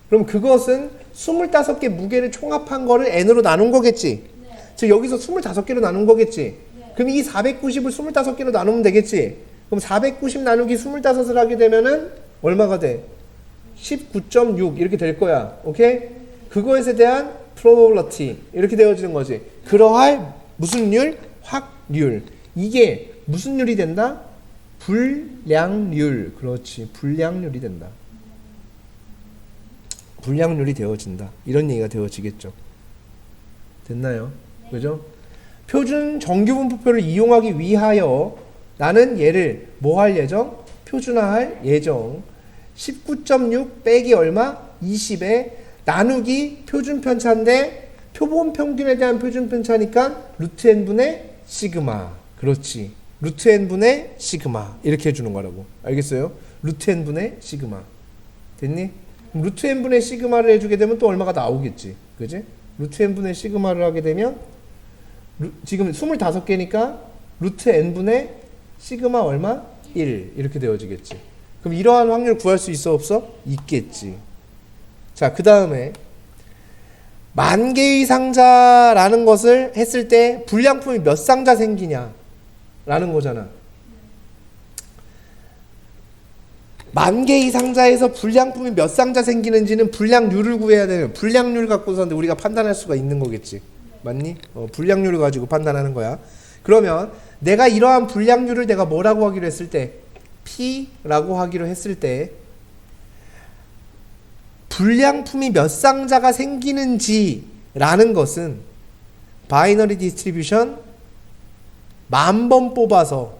그럼 그것은 25개 무게를 총합한 거를 n으로 나눈 거겠지. 네. 즉 여기서 25개로 나눈 거겠지. 네. 그럼 이 490을 25개로 나누면 되겠지. 그럼 490 나누기 25을 하게 되면은 얼마가 돼? 19.6 이렇게 될 거야. 오케이? 그거에 대한 probability 이렇게 되어지는 거지. 그러할 무슨 율? 확률. 이게 무슨 율이 된다? 불량률. 그렇지. 불량률이 된다. 불량률이 되어진다. 이런 얘기가 되어지겠죠. 됐나요? 그죠? 표준 정규분포표를 이용하기 위하여 나는 얘를 뭐 할 예정? 표준화할 예정. 19.6 빼기 얼마? 20에 나누기 표준 편차인데 표본 평균에 대한 표준 편차니까 루트 n분의 시그마. 그렇지. 루트 n분의 시그마. 이렇게 해주는 거라고. 알겠어요? 루트 n분의 시그마. 됐니? 루트 n분의 시그마를 해주게 되면 또 얼마가 나오겠지. 그지? 루트 n분의 시그마를 하게 되면 지금 25개니까 루트 n분의 시그마 얼마? 1 이렇게 되어지겠지. 그럼 이러한 확률 구할 수 있어 없어? 있겠지. 자, 그 다음에 만 개의 상자라는 것을 했을 때 불량품이 몇 상자 생기냐 라는 거잖아. 만 개의 상자에서 불량품이 몇 상자 생기는지는 불량률을 구해야 되는, 불량률 갖고서 우리가 판단할 수가 있는 거겠지. 맞니? 불량률을 가지고 판단하는 거야. 그러면 내가 이러한 불량률을 내가 뭐라고 하기로 했을 때, P라고 하기로 했을 때 불량품이 몇 상자가 생기는지라는 것은 바이너리 디스트리뷰션 만 번 뽑아서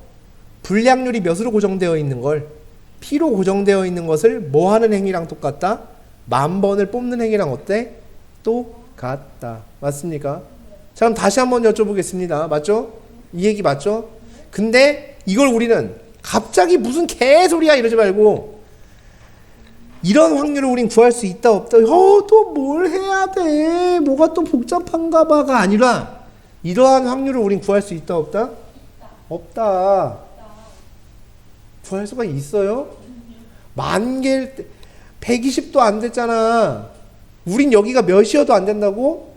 불량률이 몇으로 고정되어 있는 걸 P로 고정되어 있는 것을 뭐 하는 행위랑 똑같다? 만 번을 뽑는 행위랑 어때? 똑같다. 맞습니까? 자, 그럼 다시 한번 여쭤보겠습니다. 맞죠? 이 얘기 맞죠? 근데 이걸 우리는 갑자기 무슨 개소리야 이러지 말고 이런 확률을 우린 구할 수 있다 없다, 또 뭘 해야 돼, 뭐가 또 복잡한가 봐가 아니라 이러한 확률을 우린 구할 수 있다 없다? 없다. 구할 수가 있어요? 만 개일 때 120도 안 됐잖아. 우린 여기가 몇이어도 안 된다고?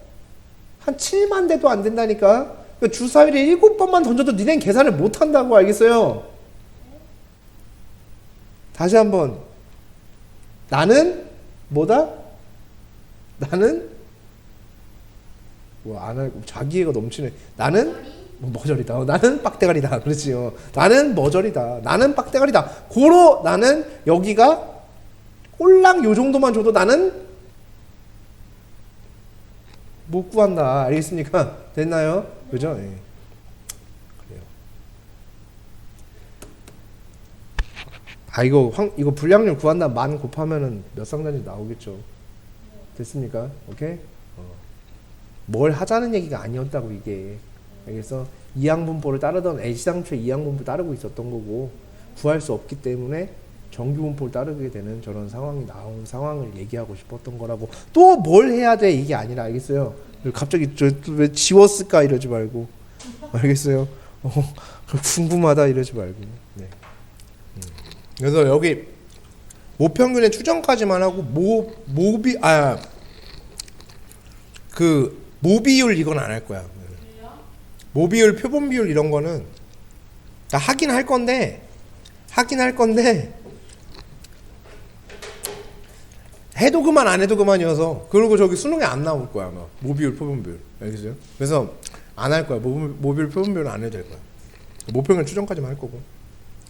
한 7만 대도 안 된다니까. 주사위를 7번만 던져도 니네는 계산을 못 한다고. 알겠어요? 다시 한번. 나는 뭐다? 나는 뭐 안 할, 자기애가 넘치네. 나는 머저리다. 나는 빡대가리다. 그렇지요. 나는 머저리다. 나는 빡대가리다. 고로 나는 여기가 꼴랑 요 정도만 줘도 나는 못 구한다. 알겠습니까? 됐나요? 그죠? 예. 그래요. 이거 불량률 구한다 만 곱하면은 몇 상자인지 나오겠죠. 됐습니까? 오케이? 뭘 하자는 얘기가 아니었다고 이게. 그래서 이항분포를 따르던 애시당초에 이항분포를 따르고 있었던 거고 구할 수 없기 때문에 정규분포를 따르게 되는 저런 상황이 나온 상황을 얘기하고 싶었던 거라고. 또 뭘 해야 돼 이게 아니라. 알겠어요? 갑자기 왜 지웠을까 이러지 말고. 알겠어요? 궁금하다 이러지 말고. 네. 그래서 여기 모평균의 추정까지만 하고 모비율 이건 안 할 거야. 모비율, 표본 비율 이런 거는 다 하긴 할 건데 해도 그만 안 해도 그만이어서. 그리고 저기 수능에 안 나올 거야 아마. 모비율, 표본 비율. 알겠어요? 그래서 안 할 거야. 모비율, 표본 비율은 안 해도 될 거야. 모평균 추정까지만 할 거고.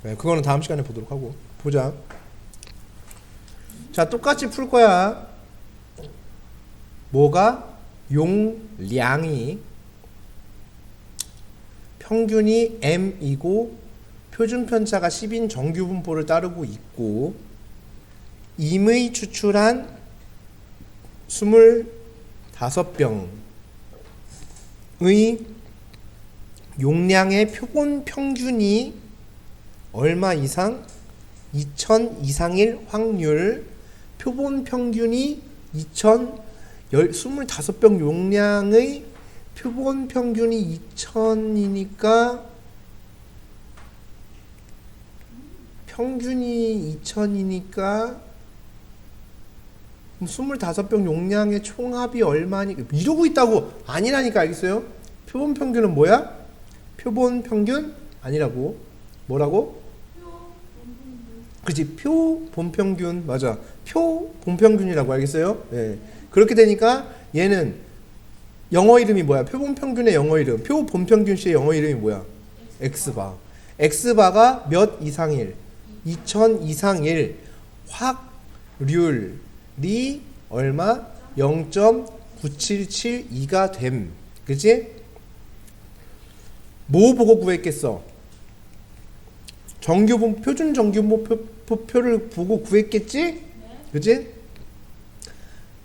네, 그거는 다음 시간에 보도록 하고. 보자. 자, 똑같이 풀 거야. 뭐가? 용량이 평균이 m이고 표준 편차가 10인 정규 분포를 따르고 있고 임의 추출한 25병의 용량의 표본 평균이 얼마 이상? 2000 이상일 확률. 표본 평균이 25병 용량의 표본 평균이 2000이니까 평균이 2000이니까 25병 용량의 총합이 얼마니까 이러고 있다고. 아니라니까. 알겠어요? 표본 평균은 뭐야? 표본 평균 아니라고. 뭐라고? 그치, 표 본평균. 맞아, 표 본평균이라고. 알겠어요? 예. 그렇게 되니까 얘는 영어 이름이 뭐야? 표 본평균의 영어 이름, 표 본평균 씨의 영어 이름이 뭐야? X바. X바가 몇 이상일? 2000 이상일 확률이 얼마? 0.9772가 됨. 그치? 뭐 보고 구했겠어? 표준 정규분포표를 보고 구했겠지? 그치?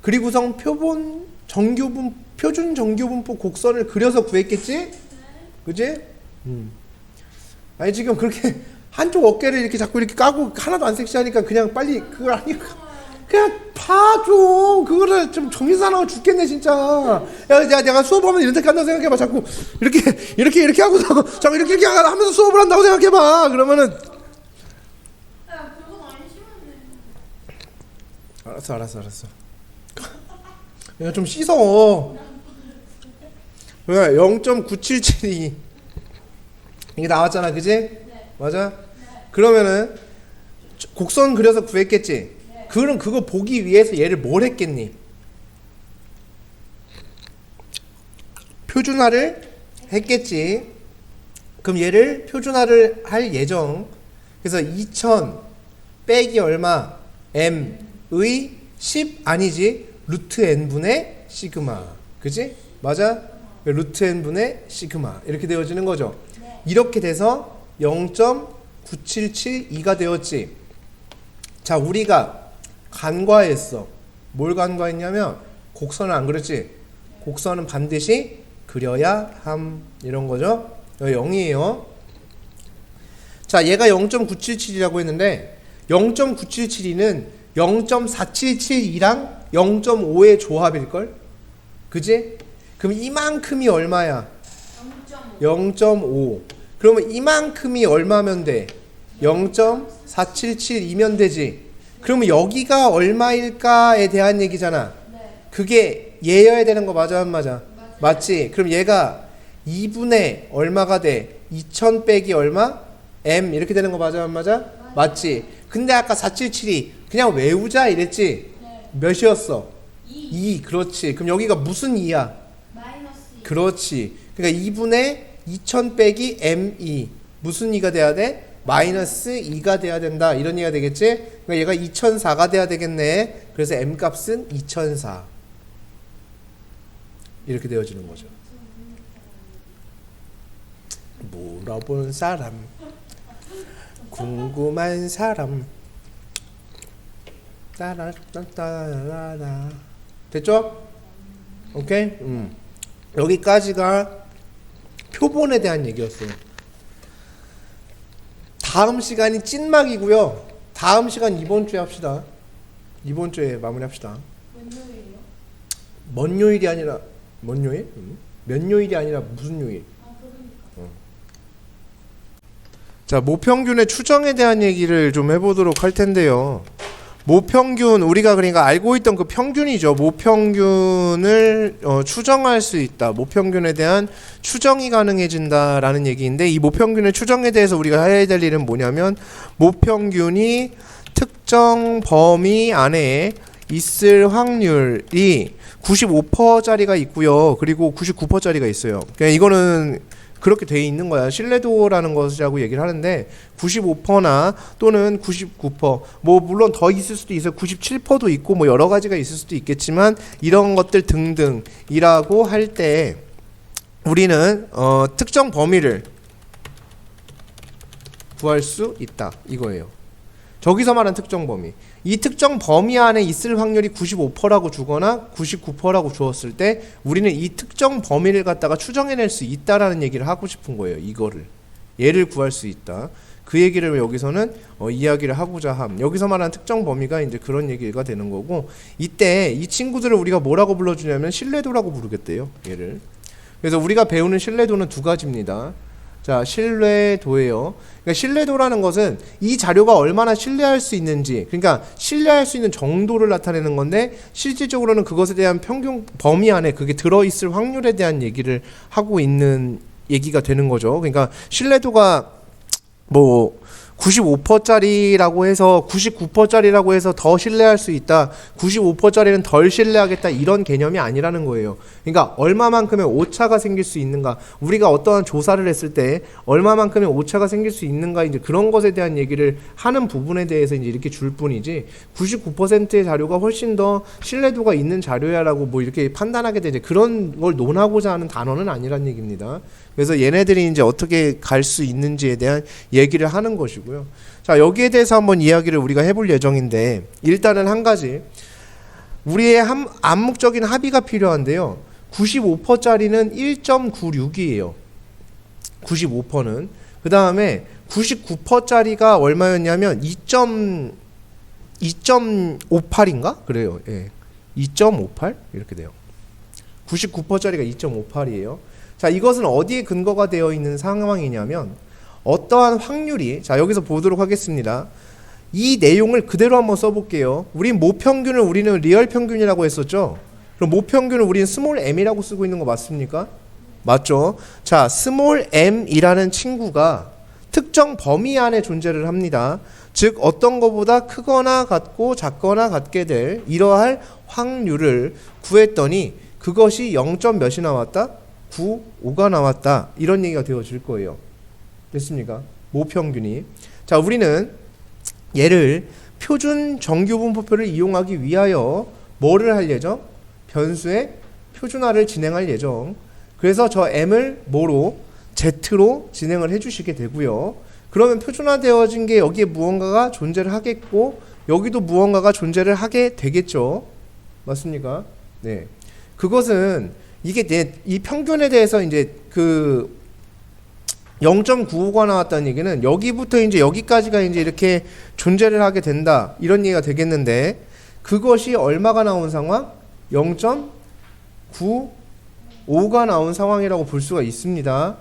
그리고선 표준 정규분포 곡선을 그려서 구했겠지? 그치? 아니 지금 그렇게 한쪽 어깨를 이렇게 자꾸 이렇게 까고 하나도 안 섹시하니까 그냥 빨리 그걸 아니까 그냥 봐줘. 그거를 좀 정신사나워 죽겠네 진짜. 야, 내가 수업하면 이렇게 한다고 생각해봐. 자꾸 이렇게 하고 자꾸 이렇게 하면서 수업을 한다고 생각해봐. 그러면은 야, 그거 많이 심한데. 알았어. 야, 좀 씻어. 그러니까 0.977이 이게 나왔잖아, 그지? 네. 맞아? 그러면은 곡선 그려서 구했겠지? 그럼 그거 보기 위해서 얘를 뭘 했겠니? 표준화를 했겠지. 그럼 얘를 표준화를 할 예정. 그래서 2000 빼기 얼마? m의 10 아니지? 루트 n분의 시그마. 그지? 맞아? 루트 n분의 시그마. 이렇게 되어지는 거죠. 네. 이렇게 돼서 0.9772가 되었지. 자, 우리가 간과했어. 뭘 간과했냐면 곡선을 안 그렸지? 곡선은 반드시 그려야 함. 이런 거죠. 여기 0이에요. 자, 얘가 0.977이라고 했는데 0.977은 0.477이랑 0.5의 조합일걸? 그지? 그럼 이만큼이 얼마야? 0.5. 그러면 이만큼이 얼마면 돼? 0.477이면 되지. 그러면 여기가 얼마일까에 대한 얘기잖아. 네. 그게 얘여야 되는 거 맞아 안 맞아? 맞지? 그럼 얘가 2분의 얼마가 돼? 2000 빼기 얼마? m 이렇게 되는 거 맞아 안 맞아? 맞지? 근데 아까 477이 그냥 외우자 이랬지? 네. 몇이었어? 2 2. 그렇지. 그럼 여기가 무슨 2야? 마이너스 2. 그렇지. 그러니까 2분의 2000 빼기 m2 무슨 2가 돼야 돼? 마이너스 2가 돼야 된다. 이런 얘기가 되겠지? 그러니까 얘가 2004가 돼야 되겠네. 그래서 m 값은 2004 이렇게 되어지는 거죠. 물어본 사람, 궁금한 사람. 따라따라라. 됐죠? 오케이? 여기까지가 표본에 대한 얘기였어요. 다음 시간이 찐막이고요. 다음 시간 이번 주에 합시다. 이번 주에 마무리합시다. 뭔 요일이요? 먼 요일이 아니라 먼 요일? 몇 요일이 아니라 무슨 요일? 아, 그러니까. 자, 모평균의 추정에 대한 얘기를 좀 해보도록 할 텐데요. 모평균, 우리가 그러니까 알고 있던 그 평균이죠. 모평균을 추정할 수 있다. 모평균에 대한 추정이 가능해진다라는 얘기인데, 이 모평균의 추정에 대해서 우리가 해야 될 일은 뭐냐면, 모평균이 특정 범위 안에 있을 확률이 95%짜리가 있고요. 그리고 99%짜리가 있어요. 그냥 이거는 그렇게 돼 있는 거야. 신뢰도라는 것이라고 얘기를 하는데 95%나 또는 99%, 뭐 물론 더 있을 수도 있어요. 97%도 있고 뭐 여러 가지가 있을 수도 있겠지만 이런 것들 등등이라고 할 때 우리는 특정 범위를 구할 수 있다. 이거예요. 저기서 말한 특정 범위. 이 특정 범위 안에 있을 확률이 95%라고 주거나 99%라고 주었을 때 우리는 이 특정 범위를 갖다가 추정해낼 수 있다라는 얘기를 하고 싶은 거예요. 이거를. 얘를 구할 수 있다. 그 얘기를 여기서는 이야기를 하고자 함. 여기서 말하는 특정 범위가 이제 그런 얘기가 되는 거고, 이때 이 친구들을 우리가 뭐라고 불러주냐면 신뢰도라고 부르겠대요. 얘를. 그래서 우리가 배우는 신뢰도는 두 가지입니다. 자, 신뢰도예요. 그러니까 신뢰도라는 것은 이 자료가 얼마나 신뢰할 수 있는지, 그러니까 신뢰할 수 있는 정도를 나타내는 건데, 실질적으로는 그것에 대한 평균 범위 안에 그게 들어있을 확률에 대한 얘기를 하고 있는 얘기가 되는 거죠. 그러니까 신뢰도가 뭐 95%짜리라고 해서 99%짜리라고 해서 더 신뢰할 수 있다, 95%짜리는 덜 신뢰하겠다, 이런 개념이 아니라는 거예요. 그러니까 얼마만큼의 오차가 생길 수 있는가, 우리가 어떠한 조사를 했을 때 얼마만큼의 오차가 생길 수 있는가, 이제 그런 것에 대한 얘기를 하는 부분에 대해서 이제 이렇게 줄 뿐이지 99%의 자료가 훨씬 더 신뢰도가 있는 자료야라고 뭐 이렇게 판단하게 되지, 그런 걸 논하고자 하는 단어는 아니란 얘기입니다. 그래서 얘네들이 이제 어떻게 갈 수 있는지에 대한 얘기를 하는 것이고요. 자, 여기에 대해서 한번 이야기를 우리가 해볼 예정인데, 일단은 한 가지, 우리의 암묵적인 합의가 필요한데요. 95%짜리는 1.96이에요. 95%는. 그 다음에 99%짜리가 얼마였냐면 2.58인가? 그래요. 예. 2.58? 이렇게 돼요. 99%짜리가 2.58이에요. 자, 이것은 어디에 근거가 되어 있는 상황이냐면, 어떠한 확률이, 자, 여기서 보도록 하겠습니다. 이 내용을 그대로 한번 써볼게요. 우린 모평균을 우리는 리얼 평균이라고 했었죠. 그럼 모평균을 우리는 스몰 m이라고 쓰고 있는 거 맞습니까? 맞죠? 자, 스몰 m이라는 친구가 특정 범위 안에 존재를 합니다. 즉 어떤 것보다 크거나 같고 작거나 같게 될 이러할 확률을 구했더니 그것이 0. 몇이 나왔다? 95가 나왔다. 이런 얘기가 되어질 거예요. 됐습니까? 모평균이. 자, 우리는 얘를 표준 정규분포표를 이용하기 위하여 뭐를 할 예정? 변수의 표준화를 진행할 예정. 그래서 저 m을 뭐로? z로 진행을 해주시게 되고요. 그러면 표준화되어진 게 여기에 무언가가 존재를 하겠고 여기도 무언가가 존재를 하게 되겠죠. 맞습니까? 네. 그것은 이게 이 평균에 대해서 이제 그 0.95가 나왔다는 얘기는 여기부터 이제 여기까지가 이제 이렇게 존재를 하게 된다. 이런 얘기가 되겠는데 그것이 얼마가 나온 상황? 0.95가 나온 상황이라고 볼 수가 있습니다.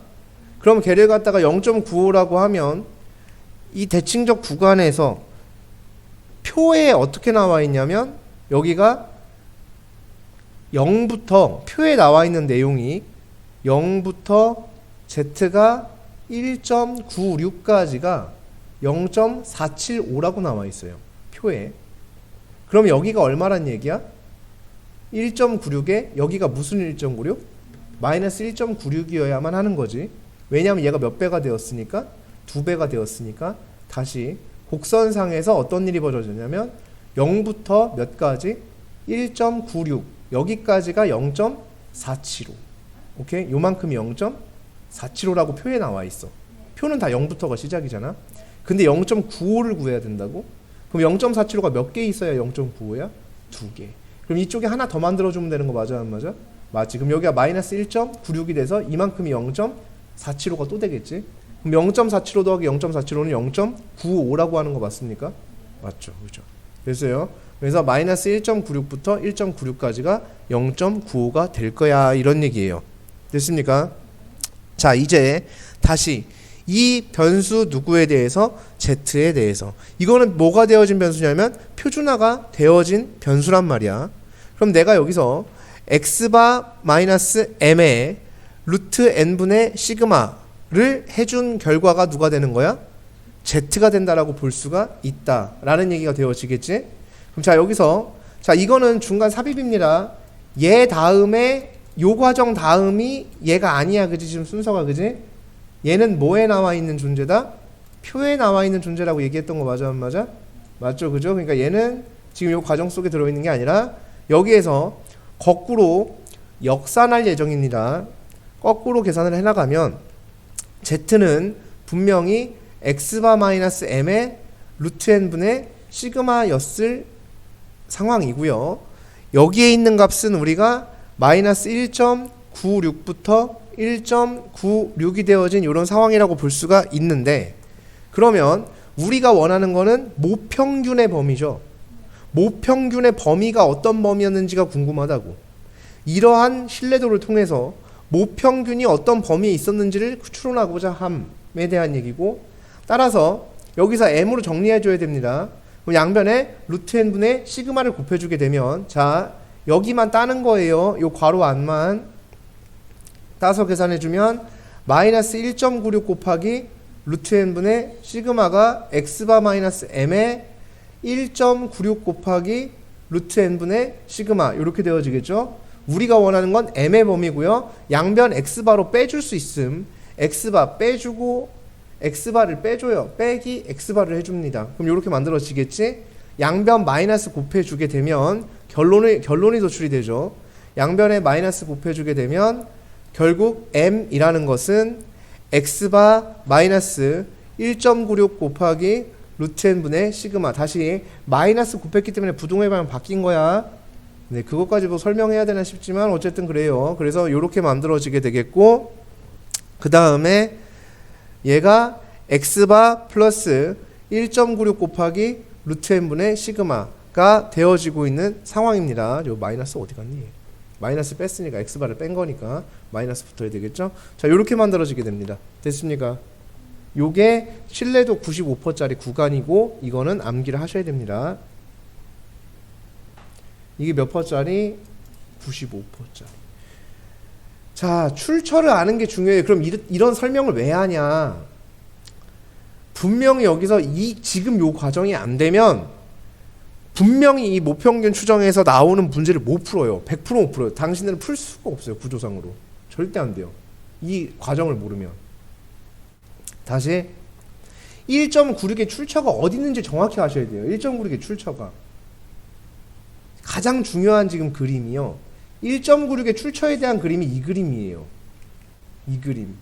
그럼 걔를 갖다가 0.95라고 하면 이 대칭적 구간에서 표에 어떻게 나와 있냐면 여기가 0부터 표에 나와 있는 내용이 0부터 z가 1.96까지가 0.475라고 나와 있어요. 표에. 그럼 여기가 얼마란 얘기야? 1.96에 여기가 무슨 1.96? 마이너스 1.96이어야만 하는 거지. 왜냐하면 얘가 몇 배가 되었으니까? 2배가 되었으니까. 다시 곡선상에서 어떤 일이 벌어졌냐면 0부터 몇까지? 1.96 여기까지가 0.475. 오케이? 요만큼이 0.475라고 표에 나와 있어. 표는 다 0부터가 시작이잖아. 근데 0.95를 구해야 된다고? 그럼 0.475가 몇 개 있어야 0.95야? 2개. 그럼 이쪽에 하나 더 만들어주면 되는 거 맞아 안 맞아? 맞지. 그럼 여기가 마이너스 1.96이 돼서 이만큼이 0.475가 또 되겠지. 그럼 0.475 더하기 0.475는 0.95라고 하는 거 맞습니까? 맞죠. 그죠. 됐어요. 그래서 마이너스 1.96부터 1.96까지가 0.95가 될 거야. 이런 얘기예요. 됐습니까? 자, 이제 다시 이 변수 누구에 대해서? z에 대해서. 이거는 뭐가 되어진 변수냐면 표준화가 되어진 변수란 말이야. 그럼 내가 여기서 x바 마이너스 m의 루트 n분의 시그마를 해준 결과가 누가 되는 거야? z가 된다라고 볼 수가 있다라는 얘기가 되어지겠지? 그럼 자, 여기서 자, 이거는 중간 삽입입니다. 얘 다음에 요 과정 다음이 얘가 아니야. 그지? 지금 순서가. 그지? 얘는 뭐에 나와 있는 존재다? 표에 나와 있는 존재라고 얘기했던 거 맞아 안 맞아? 맞죠. 그죠? 그러니까 얘는 지금 요 과정 속에 들어있는 게 아니라 여기에서 거꾸로 역산할 예정입니다. 거꾸로 계산을 해나가면 z는 분명히 x바 마이너스 m의 루트 n분의 시그마였을 상황이고요. 여기에 있는 값은 우리가 마이너스 1.96부터 1.96이 되어진 이런 상황이라고 볼 수가 있는데 그러면 우리가 원하는 거는 모평균의 범위죠. 모평균의 범위가 어떤 범위였는지가 궁금하다고. 이러한 신뢰도를 통해서 모평균이 어떤 범위에 있었는지를 추론하고자 함에 대한 얘기고 따라서 여기서 m으로 정리해 줘야 됩니다. 그럼 양변에 루트 n분의 시그마를 곱해주게 되면 자 여기만 따는 거예요. 요 괄호 안만 따서 계산해주면 마이너스 1.96 곱하기 루트 n분의 시그마가 x바 마이너스 m의 1.96 곱하기 루트 n분의 시그마 이렇게 되어지겠죠. 우리가 원하는 건 m의 범위고요. 양변 x바로 빼줄 수 있음. x바 빼주고 x바를 빼줘요. 빼기 x바를 해줍니다. 그럼 이렇게 만들어지겠지. 양변 마이너스 곱해주게 되면 결론이 도출이 되죠. 양변에 마이너스 곱해주게 되면 결국 m이라는 것은 x바 마이너스 1.96 곱하기 루트 n분의 시그마. 다시 마이너스 곱했기 때문에 부동의 방향 바뀐 거야. 네, 그것까지 뭐 설명해야 되나 싶지만 어쨌든 그래요. 그래서 이렇게 만들어지게 되겠고 그 다음에 얘가 x바 플러스 1.96 곱하기 루트 n분의 시그마가 되어지고 있는 상황입니다. 요 마이너스 어디 갔니? 마이너스 뺐으니까 x바를 뺀 거니까 마이너스 붙어야 되겠죠? 자, 요렇게 만들어지게 됩니다. 됐습니까? 요게 신뢰도 95%짜리 구간이고 이거는 암기를 하셔야 됩니다. 이게 몇 퍼짜리? 95%짜리. 자, 출처를 아는 게 중요해요. 그럼 이런 설명을 왜 하냐? 분명히 여기서 지금 요 과정이 안 되면 분명히 이 모평균 추정에서 나오는 문제를 못 풀어요. 100% 못 풀어요. 당신들은 풀 수가 없어요. 구조상으로. 절대 안 돼요. 이 과정을 모르면. 다시 1.96의 출처가 어디 있는지 정확히 아셔야 돼요. 1.96의 출처가. 가장 중요한 지금 그림이요. 1.96의 출처에 대한 그림이 이 그림이에요. 이 그림.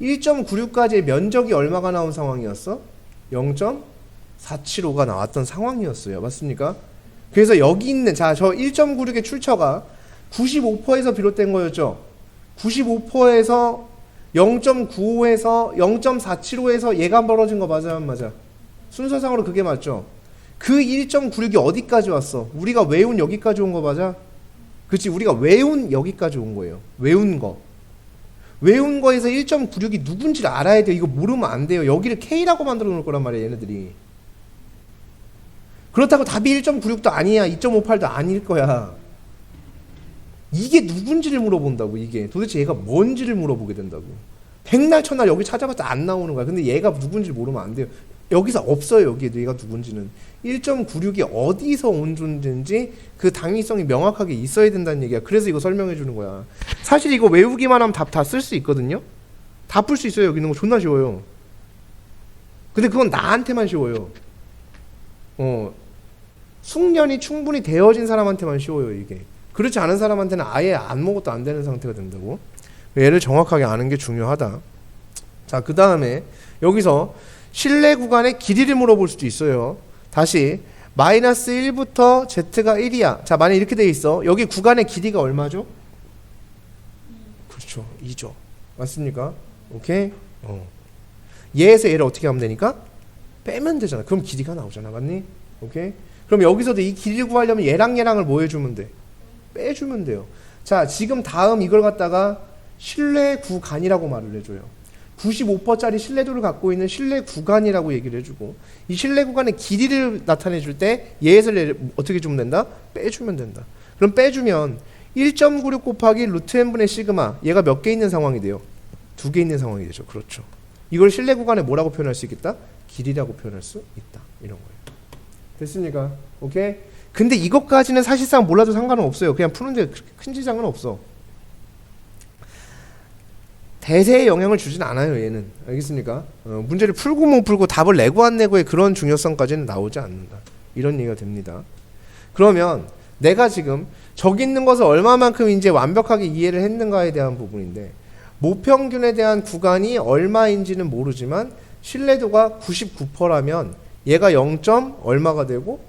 1.96까지의 면적이 얼마가 나온 상황이었어? 0.475가 나왔던 상황이었어요. 맞습니까? 그래서 여기 있는 저 1.96의 출처가 95%에서 비롯된 거였죠. 95%에서 0.95에서 0.475에서 얘가 벌어진 거 맞아요, 안 맞아? 순서상으로 그게 맞죠. 그 1.96이 어디까지 왔어? 우리가 외운 여기까지 온 거 맞아? 그렇지, 우리가 외운 여기까지 온 거예요. 외운 거. 외운 거에서 1.96이 누군지를 알아야 돼요. 이거 모르면 안 돼요. 여기를 K라고 만들어 놓을 거란 말이에요, 얘네들이. 그렇다고 답이 1.96도 아니야, 2.58도 아닐 거야. 이게 누군지를 물어본다고. 이게 도대체 얘가 뭔지를 물어보게 된다고. 백날 천날 여기 찾아봤자 안 나오는 거야. 근데 얘가 누군지를 모르면 안 돼요. 여기서 없어요. 여기에 얘가 누군지는. 1.96이 어디서 온 존재인지 그 당위성이 명확하게 있어야 된다는 얘기야. 그래서 이거 설명해 주는 거야. 사실 이거 외우기만 하면 답 다 쓸 수 있거든요. 다 풀 수 있어요. 여기 있는 거 존나 쉬워요. 근데 그건 나한테만 쉬워요. 숙련이 충분히 되어진 사람한테만 쉬워요. 이게. 그렇지 않은 사람한테는 아예 아무것도 안 되는 상태가 된다고. 얘를 정확하게 아는 게 중요하다. 자, 그 다음에 여기서 실내 구간의 길이를 물어볼 수도 있어요. 다시 마이너스 1부터 z가 1이야. 자, 만약 이렇게 돼 있어. 여기 구간의 길이가 얼마죠? 그렇죠, 2죠. 맞습니까? 오케이? 얘에서 얘를 어떻게 하면 되니까? 빼면 되잖아. 그럼 길이가 나오잖아. 맞니? 오케이? 그럼 여기서도 이 길이를 구하려면 얘랑 얘랑을 뭐 해주면 돼? 빼주면 돼요. 자, 지금 다음 이걸 갖다가 실내 구간이라고 말을 해줘요. 95%짜리 신뢰도를 갖고 있는 실내 구간이라고 얘기를 해주고, 이 실내 구간의 길이를 나타내 줄 때 얘에서 얘를 어떻게 주면 된다? 빼주면 된다. 그럼 빼주면 1.96 곱하기 루트 n분의 시그마, 얘가 몇 개 있는 상황이 돼요? 2개 있는 상황이 되죠. 그렇죠. 이걸 실내 구간에 뭐라고 표현할 수 있겠다? 길이라고 표현할 수 있다. 이런 거예요. 됐습니까? 오케이? 근데 이것까지는 사실상 몰라도 상관은 없어요. 그냥 푸는데 그렇게 큰 지장은 없어. 대세에 영향을 주진 않아요. 얘는. 알겠습니까? 문제를 풀고 못 풀고 답을 내고 안 내고의 그런 중요성까지는 나오지 않는다. 이런 얘기가 됩니다. 그러면 내가 지금 저기 있는 것을 얼마만큼 이제 완벽하게 이해를 했는가에 대한 부분인데, 모평균에 대한 구간이 얼마인지는 모르지만 신뢰도가 99%라면 얘가 0. 얼마가 되고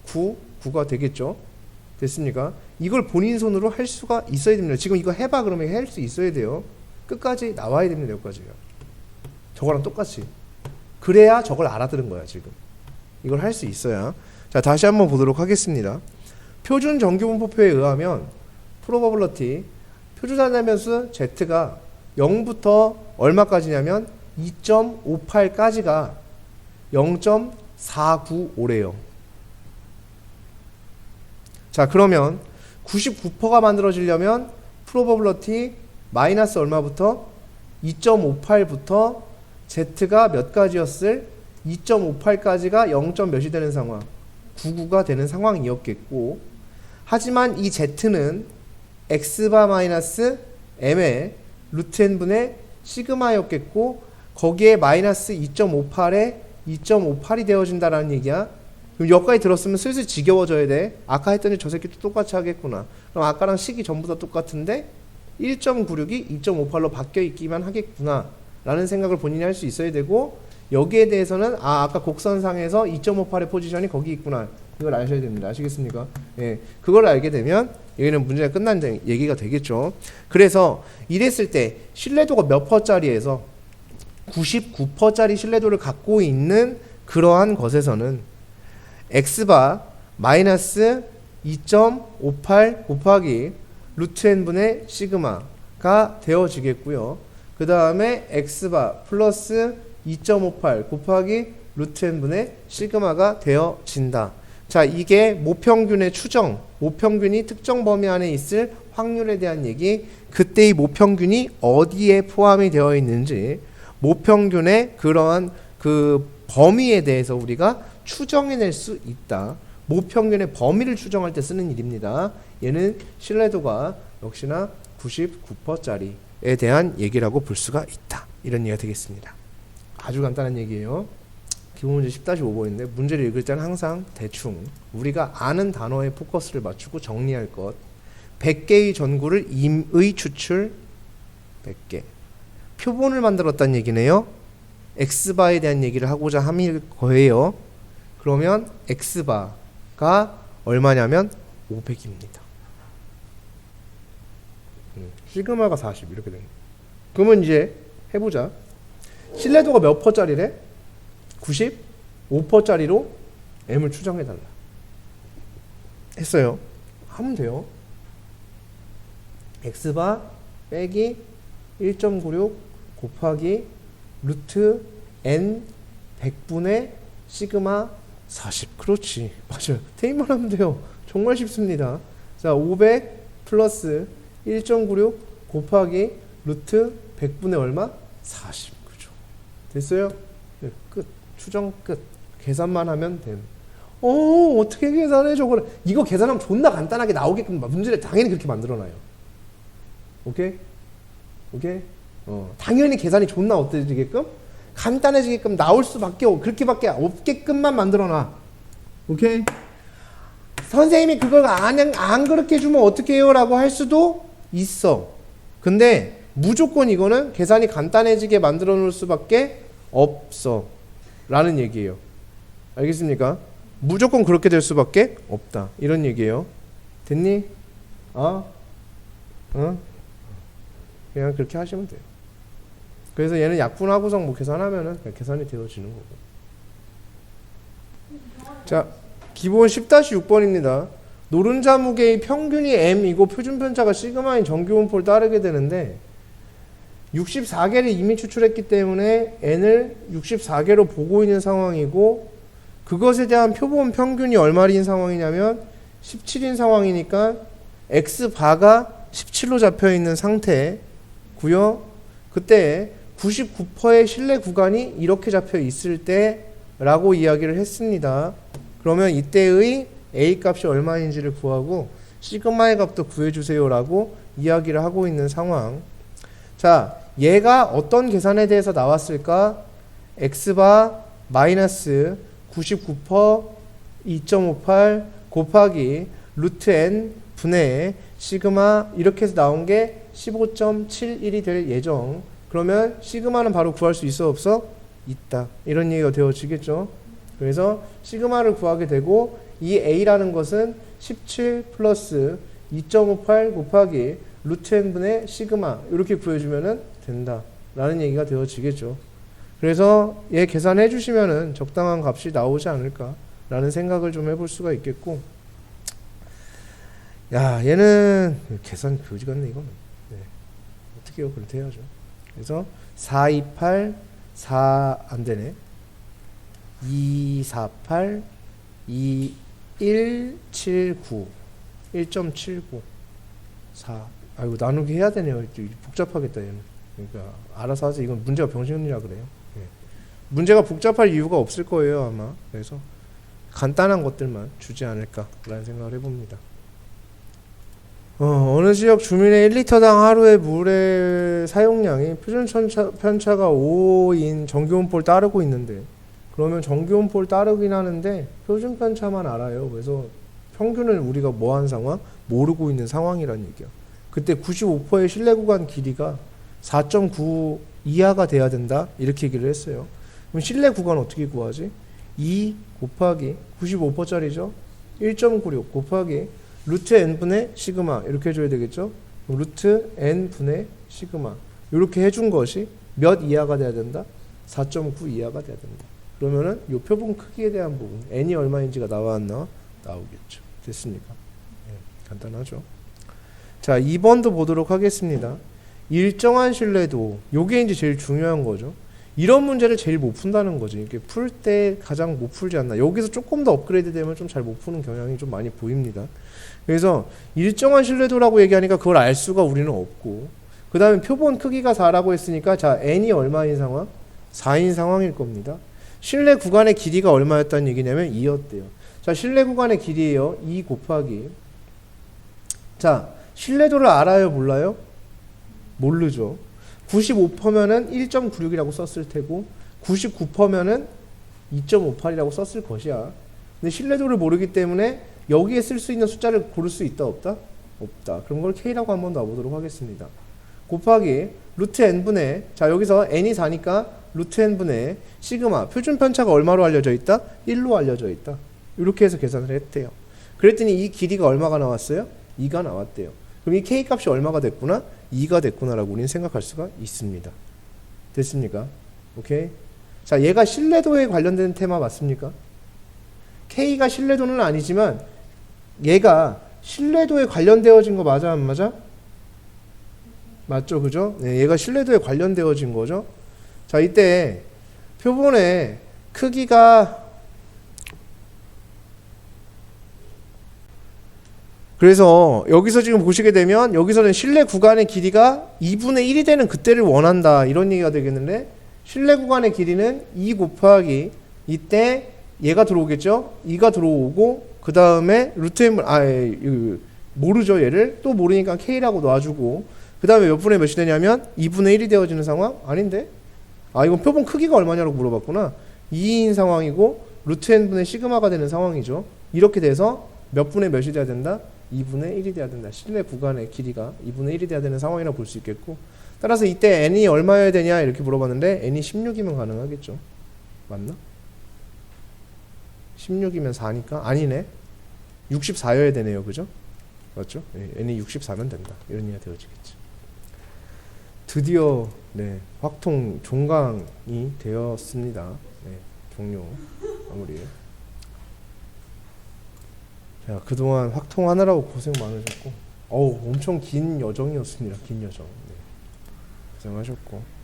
9가 되겠죠. 됐습니까? 이걸 본인 손으로 할 수가 있어야 됩니다. 지금 이거 해봐 그러면 할 수 있어야 돼요. 끝까지 나와야 됩니다. 여기까지가. 저거랑 똑같이. 그래야 저걸 알아들은 거야. 지금 이걸 할 수 있어야. 자, 다시 한번 보도록 하겠습니다. 표준 정규분포표에 의하면 프로버블러티 표준화되면서 z가 0부터 얼마까지냐면 2.58까지가 0.495래요. 자, 그러면 99%가 만들어지려면 프로버블러티 마이너스 얼마부터? 2.58부터 z가 몇 가지였을? 2.58까지가 0. 몇이 되는 상황? 99가 되는 상황이었겠고, 하지만 이 z는 x바 마이너스 m의 루트 n분의 시그마였겠고, 거기에 마이너스 2.58에 2.58이 되어진다라는 얘기야. 그럼 여기까지 들었으면 슬슬 지겨워져야 돼. 아까 했더니 저 새끼도 똑같이 하겠구나. 그럼 아까랑 식이 전부 다 똑같은데 1.96이 2.58로 바뀌어 있기만 하겠구나 라는 생각을 본인이 할 수 있어야 되고, 여기에 대해서는 아까 곡선상에서 2.58의 포지션이 거기 있구나, 이걸 아셔야 됩니다. 아시겠습니까? 예, 그걸 알게 되면 여기는 문제가 끝난 얘기가 되겠죠. 그래서 이랬을 때 신뢰도가 몇 %짜리에서 99%짜리 신뢰도를 갖고 있는 그러한 것에서는 x바 마이너스 2.58 곱하기 루트 n분의 시그마가 되어지겠고요. 그 다음에 x바 플러스 2.58 곱하기 루트 n분의 시그마가 되어진다. 자, 이게 모평균의 추정 모평균이 특정 범위 안에 있을 확률에 대한 얘기, 그때 이 모평균이 어디에 포함이 되어 있는지, 모평균의 그러한 그 범위에 대해서 우리가 추정해낼 수 있다. 모평균의 범위를 추정할 때 쓰는 일입니다. 얘는 신뢰도가 역시나 99%짜리에 대한 얘기라고 볼 수가 있다. 이런 얘기가 되겠습니다. 아주 간단한 얘기예요. 기본 문제 10-5번인데 문제를 읽을 때는 항상 대충 우리가 아는 단어에 포커스를 맞추고 정리할 것. 100개의 전구를 임의 추출 100개. 표본을 만들었다는 얘기네요. X바에 대한 얘기를 하고자 함일 거예요. 그러면 X바가 얼마냐면 500입니다. 시그마가 40 이렇게 됩니다. 그러면 이제 해보자. 신뢰도가 몇 %짜리래? 95%짜리로 M을 추정해달라. 했어요. 하면 돼요. X바 빼기 1.96 곱하기 루트 N 100분의 시그마 40. 그렇지. 맞아요. 대입만 하면 돼요. 정말 쉽습니다. 자, 500 플러스 1.96 곱하기 루트 100분의 얼마? 40. 그죠. 됐어요? 네, 끝. 추정 끝. 계산만 하면 됨. 어떻게 계산해 저걸? 이거 계산하면 존나 간단하게 나오게끔 문제를 당연히 그렇게 만들어놔요. 오케이? 오케이? 당연히 계산이 존나 어때지게끔? 간단해지게끔 나올 수밖에 그렇게밖에 없게끔만 만들어놔. 오케이? 선생님이 그걸 안 그렇게 해주면 어떻게 해요? 라고 할 수도 있어. 근데 무조건 이거는 계산이 간단해지게 만들어 놓을 수밖에 없어. 라는 얘기예요. 알겠습니까? 무조건 그렇게 될 수밖에 없다. 이런 얘기예요. 됐니? 그냥 그렇게 하시면 돼요. 그래서 얘는 약분하고성 뭐 계산하면은 그냥 계산이 되어지는 거고. 자, 기본 10-6번입니다. 노른자 무게의 평균이 M이고 표준 편차가 시그마인 정규분포를 따르게 되는데 64개를 이미 추출했기 때문에 N을 64개로 보고 있는 상황이고 그것에 대한 표본 평균이 얼마인 상황이냐면 17인 상황이니까 X바가 17로 잡혀 있는 상태고요. 그때 99%의 신뢰 구간이 이렇게 잡혀 있을 때라고 이야기를 했습니다. 그러면 이때의 A 값이 얼마인지를 구하고 시그마의 값도 구해주세요라고 이야기를 하고 있는 상황. 자, 얘가 어떤 계산에 대해서 나왔을까? X바 마이너스 99% 2.58 곱하기 루트 N 분의 시그마 이렇게 해서 나온 게 15.71이 될 예정. 그러면 시그마는 바로 구할 수 있어 없어? 있다. 이런 얘기가 되어지겠죠. 그래서 시그마를 구하게 되고 이 A라는 것은 17 플러스 2.58 곱하기 루트 N분의 시그마 이렇게 구해주면 된다. 라는 얘기가 되어지겠죠. 그래서 얘 계산해 주시면은 적당한 값이 나오지 않을까 라는 생각을 좀 해볼 수가 있겠고, 야 얘는 계산 그지 같네 이거는. 네. 어떻게 해요? 그렇게 해야죠. 그래서 428 4 안되네 248 2179 1.79 4 아이고 나누기 해야 되네요. 복잡하겠다 얘는. 그러니까 알아서 하세요. 이건 문제가 병신이라 그래요. 예. 문제가 복잡할 이유가 없을 거예요 아마. 그래서 간단한 것들만 주지 않을까라는 생각을 해봅니다. 어느 지역 주민의 1리터당 하루의 물의 사용량이 표준 편차가 5인 정규온포를 따르고 있는데, 그러면 정규온포를 따르긴 하는데 표준 편차만 알아요. 그래서 평균을 우리가 뭐한 상황? 모르고 있는 상황이란 얘기야. 그때 95%의 신뢰 구간 길이가 4.9 이하가 돼야 된다 이렇게 얘기를 했어요. 그럼 신뢰 구간 어떻게 구하지? 2 곱하기 95%짜리죠 1.96 곱하기 루트 n분의 시그마 이렇게 해줘야 되겠죠. 루트 n분의 시그마 이렇게 해준 것이 몇 이하가 돼야 된다? 4.9 이하가 돼야 된다. 그러면은 요 표본 크기에 대한 부분 n이 얼마인지가 나왔나? 나오겠죠. 됐습니까? 네, 간단하죠. 자, 2번도 보도록 하겠습니다. 일정한 신뢰도, 요게 이제 제일 중요한 거죠. 이런 문제를 제일 못 푼다는 거지. 이게 풀 때 가장 못 풀지 않나. 여기서 조금 더 업그레이드 되면 좀 잘 못 푸는 경향이 좀 많이 보입니다. 그래서 일정한 신뢰도라고 얘기하니까 그걸 알 수가 우리는 없고, 그 다음에 표본 크기가 4라고 했으니까 자 n이 얼마인 상황? 4인 상황일 겁니다. 신뢰 구간의 길이가 얼마였다는 얘기냐면 2였대요. 자, 신뢰 구간의 길이에요. 2 곱하기. 자, 신뢰도를 알아요? 몰라요? 모르죠. 95%면은 1.96이라고 썼을 테고 99%면은 2.58이라고 썼을 것이야. 근데 신뢰도를 모르기 때문에 여기에 쓸 수 있는 숫자를 고를 수 있다 없다? 없다. 그럼 그걸 K라고 한번 놔보도록 하겠습니다. 곱하기 루트 n분의, 자 여기서 n이 4니까 루트 n분의 시그마 표준 편차가 얼마로 알려져 있다? 1로 알려져 있다. 이렇게 해서 계산을 했대요. 그랬더니 이 길이가 얼마가 나왔어요? 2가 나왔대요. 그럼 이 K 값이 얼마가 됐구나? 2가 됐구나라고 우리는 생각할 수가 있습니다. 됐습니까? 오케이? 자, 얘가 신뢰도에 관련된 테마 맞습니까? K가 신뢰도는 아니지만 얘가 신뢰도에 관련되어진 거 맞아 안 맞아? 맞죠, 그죠? 네, 얘가 신뢰도에 관련되어진 거죠. 자, 이때 표본의 크기가, 그래서 여기서 지금 보시게 되면 여기서는 신뢰 구간의 길이가 2분의 1이 되는 그때를 원한다, 이런 얘기가 되겠는데, 신뢰 구간의 길이는 2 곱하기 이때 얘가 들어오겠죠? 2가 들어오고 그 다음에 루트 n 모르죠, 얘를. 또 모르니까 K라고 놔주고 그 다음에 몇 분의 몇이 되냐면 2분의 1이 되어지는 상황? 아닌데? 이건 표본 크기가 얼마냐고 물어봤구나. 2인 상황이고 루트 n분의 시그마가 되는 상황이죠. 이렇게 돼서 몇 분의 몇이 돼야 된다? 2분의 1이 돼야 된다. 신뢰 구간의 길이가 2분의 1이 돼야 되는 상황이라고 볼 수 있겠고, 따라서 이때 n이 얼마여야 되냐 이렇게 물어봤는데 n이 16이면 가능하겠죠. 맞나? 16이면 4니까 아니네. 64여야 되네요. 그죠? 맞죠? 네, n이 64면 된다. 이런 얘기가 되어지겠지. 드디어 네, 확통 종강이 되었습니다. 네, 종료 마무리. 자, 그동안 확통하느라고 고생 많으셨고, 엄청 긴 여정이었습니다. 긴 여정. 네, 고생하셨고.